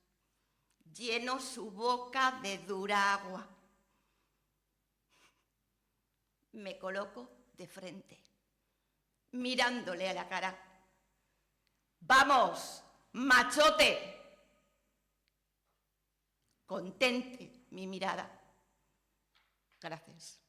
Lleno su boca de dura agua. Me coloco de frente, mirándole a la cara. ¡Vamos, machote! Contente mi mirada. Gracias.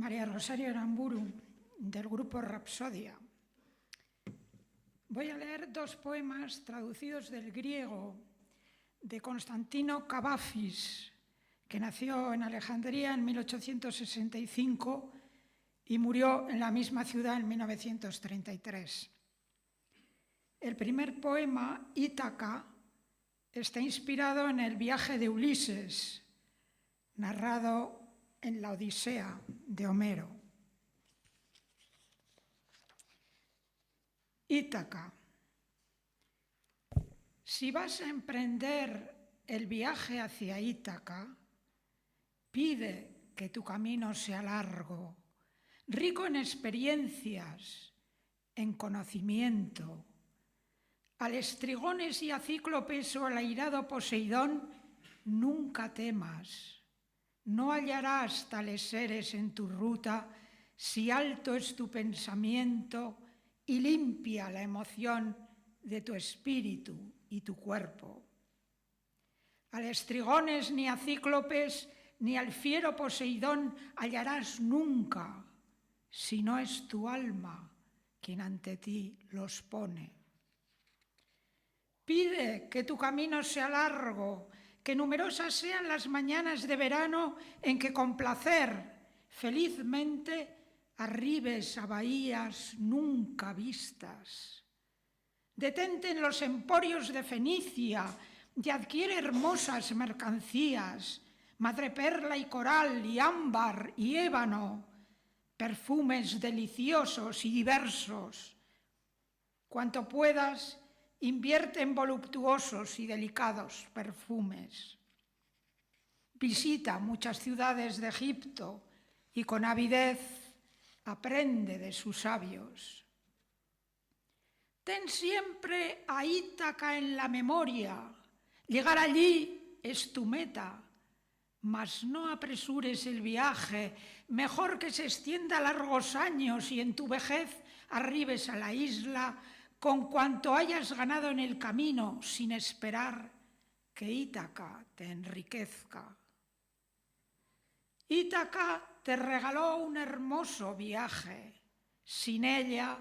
María Rosario Aramburu, del grupo Rapsodia. Voy a leer dos poemas traducidos del griego de Constantino Kavafis, que nació en Alejandría en 1865 y murió en la misma ciudad en 1933. El primer poema, Ítaca, está inspirado en el viaje de Ulises, narrado en la Odisea de Homero. Ítaca. Si vas a emprender el viaje hacia Ítaca, pide que tu camino sea largo, rico en experiencias, en conocimiento. Al Estrigones y a Cíclopes o al airado Poseidón, nunca temas. No hallarás tales seres en tu ruta si alto es tu pensamiento y limpia la emoción de tu espíritu y tu cuerpo. A Estrigones ni a Cíclopes ni al fiero Poseidón hallarás nunca, si no es tu alma quien ante ti los pone. Pide que tu camino sea largo, que numerosas sean las mañanas de verano en que con placer, felizmente, arribes a bahías nunca vistas. Detente en los emporios de Fenicia y adquiere hermosas mercancías, madreperla y coral y ámbar y ébano, perfumes deliciosos y diversos. Cuanto puedas, invierte en voluptuosos y delicados perfumes. Visita muchas ciudades de Egipto y con avidez aprende de sus sabios. Ten siempre a Ítaca en la memoria. Llegar allí es tu meta, mas no apresures el viaje. Mejor que se extienda largos años y en tu vejez arribes a la isla con cuanto hayas ganado en el camino, sin esperar que Ítaca te enriquezca. Ítaca te regaló un hermoso viaje. Sin ella,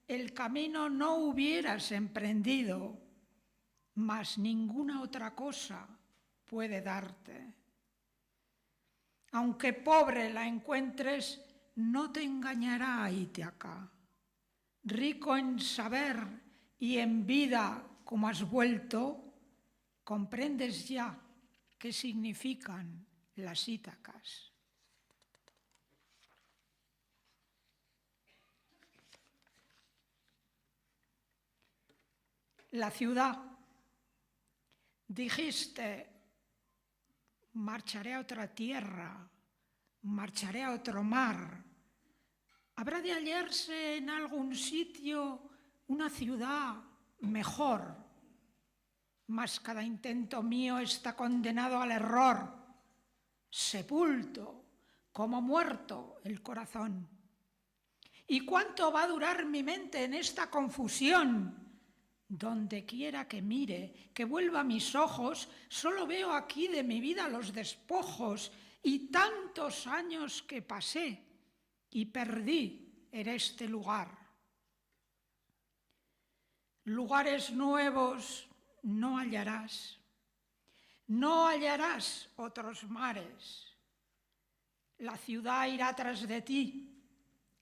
el camino no hubieras emprendido, mas ninguna otra cosa puede darte. Aunque pobre la encuentres, no te engañará Ítaca. Rico en saber y en vida como has vuelto, comprendes ya qué significan las Ítacas. La ciudad. Dijiste, marcharé a otra tierra, marcharé a otro mar. ¿Habrá de hallarse en algún sitio una ciudad mejor? Mas cada intento mío está condenado al error. Sepulto, como muerto, el corazón. ¿Y cuánto va a durar mi mente en esta confusión? Donde quiera que mire, que vuelva mis ojos, solo veo aquí de mi vida los despojos y tantos años que pasé y perdí en este lugar. Lugares nuevos no hallarás, no hallarás otros mares. La ciudad irá tras de ti,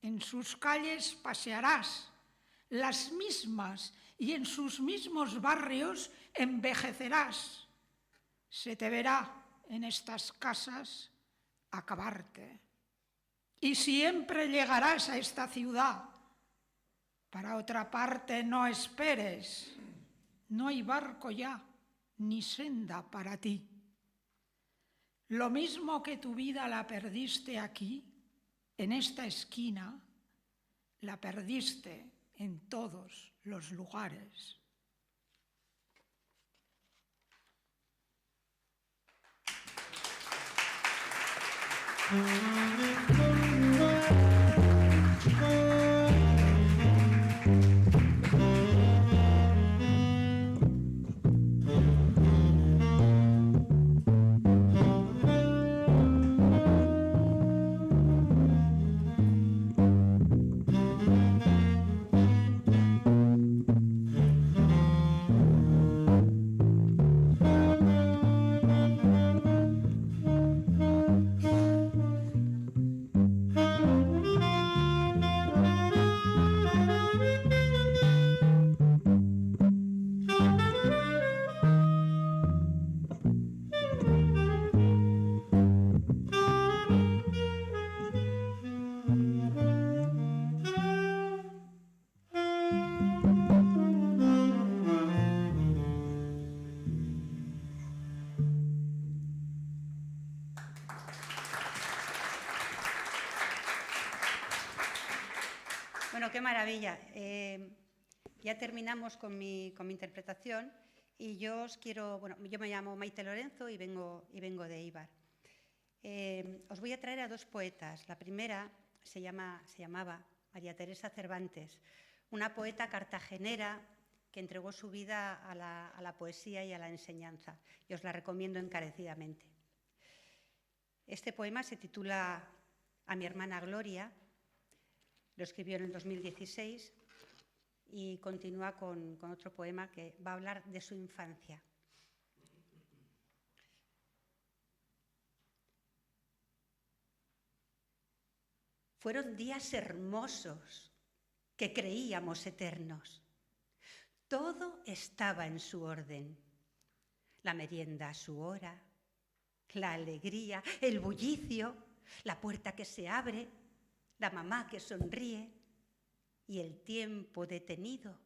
en sus calles pasearás, las mismas y en sus mismos barrios envejecerás. Se te verá en estas casas acabarte. Y siempre llegarás a esta ciudad. Para otra parte no esperes. No hay barco ya, ni senda para ti. Lo mismo que tu vida la perdiste aquí, en esta esquina, la perdiste en todos los lugares. Bueno, qué maravilla. Ya terminamos con mi interpretación y yo os quiero, bueno, yo me llamo Maite Lorenzo y vengo de Eibar. Os voy a traer a dos poetas. La primera se llamaba María Teresa Cervantes, una poeta cartagenera que entregó su vida a la poesía y a la enseñanza, y os la recomiendo encarecidamente. Este poema se titula A mi hermana Gloria, lo escribió en el 2016 y continúa con otro poema que va a hablar de su infancia. Fueron días hermosos que creíamos eternos. Todo estaba en su orden. La merienda a su hora, la alegría, el bullicio, la puerta que se abre, la mamá que sonríe y el tiempo detenido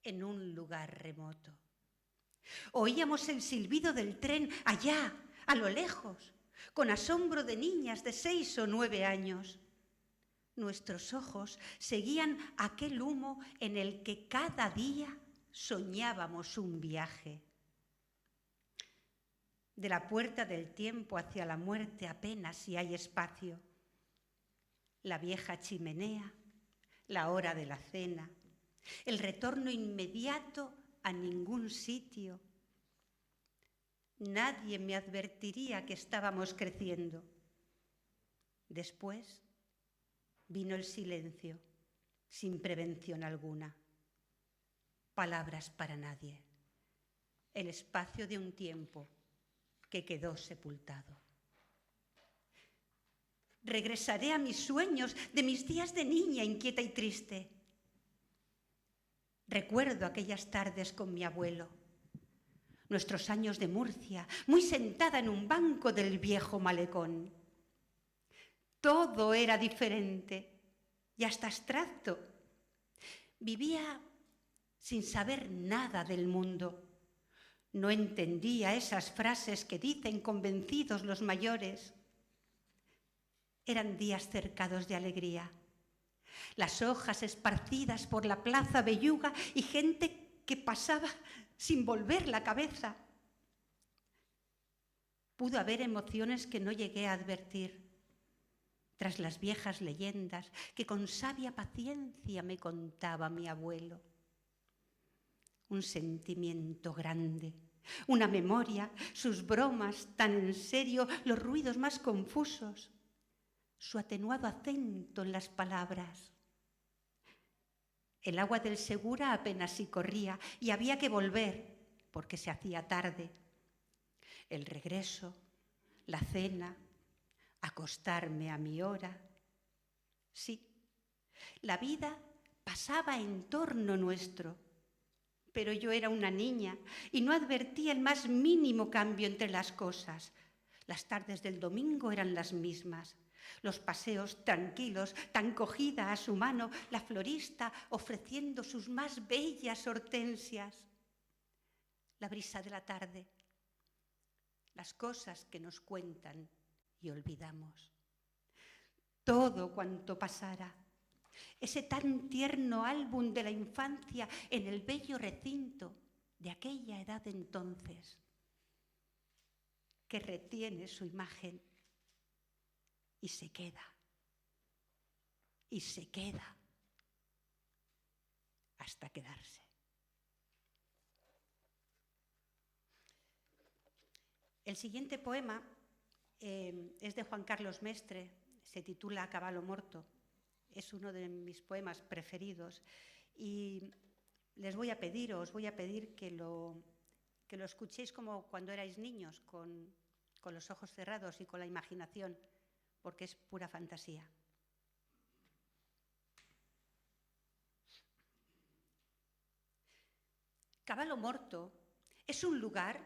en un lugar remoto. Oíamos el silbido del tren allá, a lo lejos, con asombro de niñas de 6 o 9 años. Nuestros ojos seguían aquel humo en el que cada día soñábamos un viaje. De la puerta del tiempo hacia la muerte apenas si hay espacio. La vieja chimenea, la hora de la cena, el retorno inmediato a ningún sitio. Nadie me advertiría que estábamos creciendo. Después vino el silencio, sin prevención alguna. Palabras para nadie. El espacio de un tiempo que quedó sepultado. Regresaré a mis sueños de mis días de niña inquieta y triste. Recuerdo aquellas tardes con mi abuelo, nuestros años de Murcia, muy sentada en un banco del viejo malecón. Todo era diferente y hasta abstracto. Vivía sin saber nada del mundo. No entendía esas frases que dicen convencidos los mayores. Eran días cercados de alegría. Las hojas esparcidas por la plaza Belluga y gente que pasaba sin volver la cabeza. Pudo haber emociones que no llegué a advertir. Tras las viejas leyendas que con sabia paciencia me contaba mi abuelo. Un sentimiento grande, una memoria, sus bromas tan en serio, los ruidos más confusos, su atenuado acento en las palabras. El agua del Segura apenas si corría y había que volver porque se hacía tarde. El regreso, la cena, acostarme a mi hora. Sí, la vida pasaba en torno nuestro, pero yo era una niña y no advertía el más mínimo cambio entre las cosas. Las tardes del domingo eran las mismas. Los paseos tranquilos, tan cogida a su mano la florista ofreciendo sus más bellas hortensias. La brisa de la tarde, las cosas que nos cuentan y olvidamos. Todo cuanto pasara, ese tan tierno álbum de la infancia en el bello recinto de aquella edad entonces, que retiene su imagen y se queda hasta quedarse. El siguiente poema es de Juan Carlos Mestre, se titula Caballo Morto. Es uno de mis poemas preferidos y os voy a pedir que lo escuchéis como cuando erais niños, con los ojos cerrados y con la imaginación, porque es pura fantasía. Caballo Morto es un lugar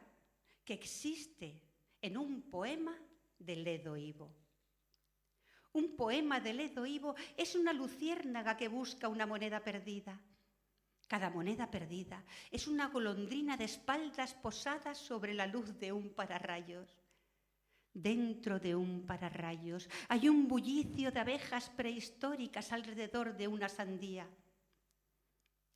que existe en un poema de Ledo Ivo. Un poema de Ledo Ivo es una luciérnaga que busca una moneda perdida. Cada moneda perdida es una golondrina de espaldas posadas sobre la luz de un pararrayos. Dentro de un pararrayos hay un bullicio de abejas prehistóricas alrededor de una sandía.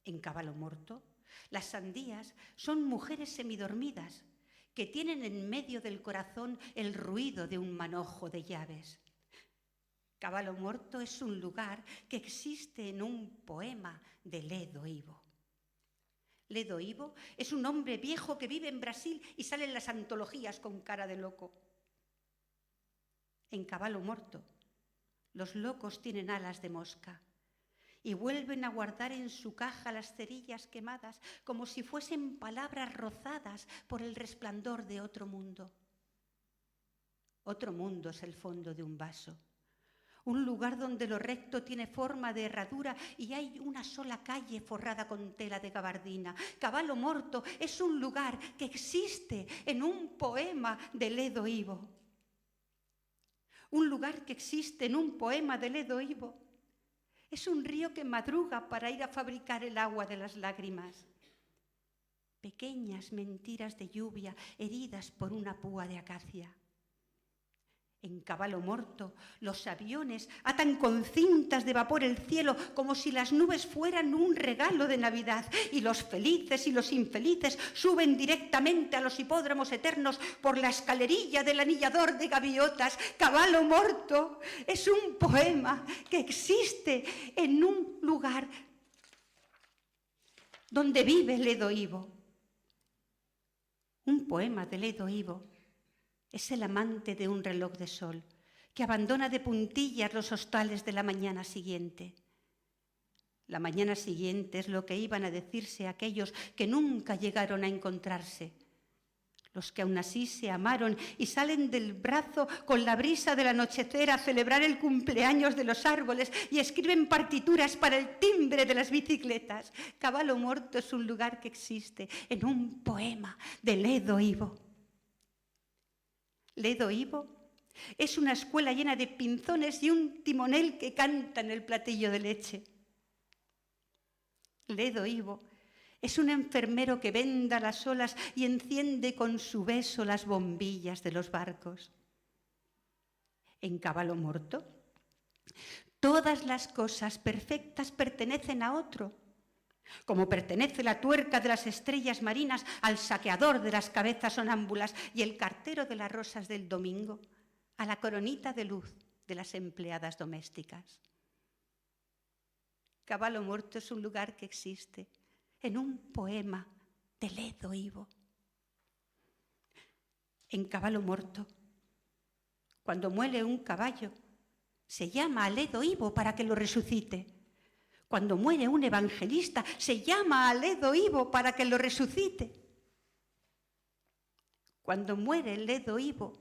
En Caballo Morto, las sandías son mujeres semidormidas que tienen en medio del corazón el ruido de un manojo de llaves. Caballo Morto es un lugar que existe en un poema de Ledo Ivo. Ledo Ivo es un hombre viejo que vive en Brasil y sale en las antologías con cara de loco. En Caballo Morto, los locos tienen alas de mosca y vuelven a guardar en su caja las cerillas quemadas como si fuesen palabras rozadas por el resplandor de otro mundo. Otro mundo es el fondo de un vaso, un lugar donde lo recto tiene forma de herradura y hay una sola calle forrada con tela de gabardina. Caballo Morto es un lugar que existe en un poema de Ledo Ivo. Un lugar que existe en un poema de Ledo Ivo es un río que madruga para ir a fabricar el agua de las lágrimas. Pequeñas mentiras de lluvia heridas por una púa de acacia. En Caballo Morto, los aviones atan con cintas de vapor el cielo como si las nubes fueran un regalo de Navidad y los felices y los infelices suben directamente a los hipódromos eternos por la escalerilla del anillador de gaviotas. Caballo Morto es un poema que existe en un lugar donde vive Ledo Ivo. Un poema de Ledo Ivo es el amante de un reloj de sol que abandona de puntillas los hostales de la mañana siguiente. La mañana siguiente es lo que iban a decirse aquellos que nunca llegaron a encontrarse, los que aún así se amaron y salen del brazo con la brisa del anochecer a celebrar el cumpleaños de los árboles y escriben partituras para el timbre de las bicicletas. Caballo Morto es un lugar que existe en un poema de Ledo Ivo. Ledo Ivo es una escuela llena de pinzones y un timonel que canta en el platillo de leche. Ledo Ivo es un enfermero que venda las olas y enciende con su beso las bombillas de los barcos. En Caballo Morto, todas las cosas perfectas pertenecen a otro, como pertenece la tuerca de las estrellas marinas al saqueador de las cabezas sonámbulas y el cartero de las rosas del domingo a la coronita de luz de las empleadas domésticas. Caballo Morto es un lugar que existe en un poema de Ledo Ivo. En Caballo Morto, cuando muere un caballo, se llama a Ledo Ivo para que lo resucite. Cuando muere un evangelista, se llama a Ledo Ivo para que lo resucite. Cuando muere Ledo Ivo,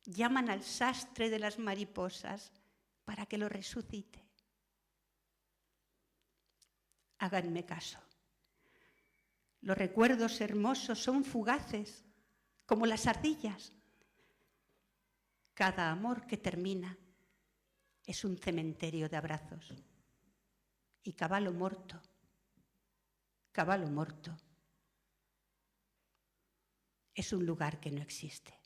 llaman al sastre de las mariposas para que lo resucite. Háganme caso. Los recuerdos hermosos son fugaces, como las ardillas. Cada amor que termina es un cementerio de abrazos. Y Caballo Morto, es un lugar que no existe.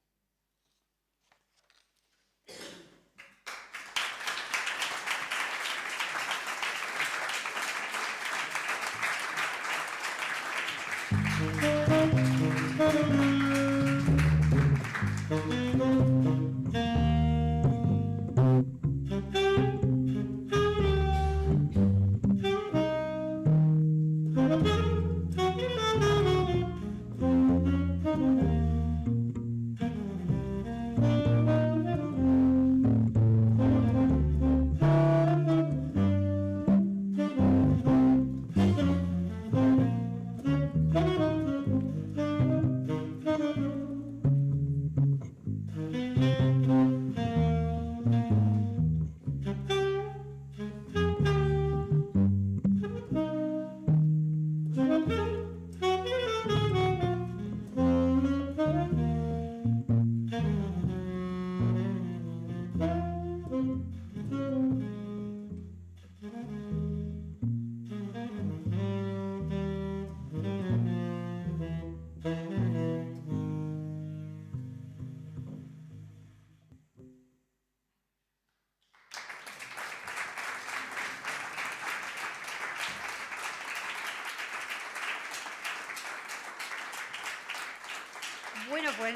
Bueno, pues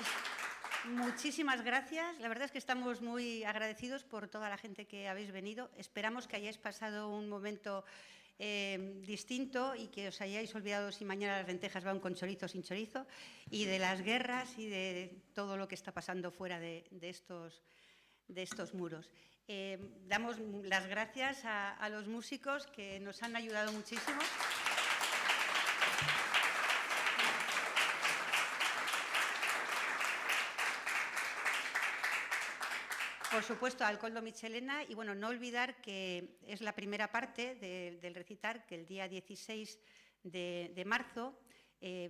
muchísimas gracias. La verdad es que estamos muy agradecidos por toda la gente que habéis venido. Esperamos que hayáis pasado un momento distinto y que os hayáis olvidado si mañana las lentejas van con chorizo o sin chorizo, y de las guerras y de todo lo que está pasando fuera de estos muros. Damos las gracias a los músicos que nos han ayudado muchísimo. Por supuesto, al Coldo Michelena, y bueno, no olvidar que es la primera parte del recital, que el día 16 de marzo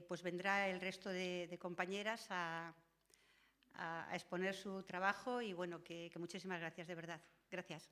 pues vendrá el resto de compañeras a exponer su trabajo, y bueno, que muchísimas gracias, de verdad. Gracias.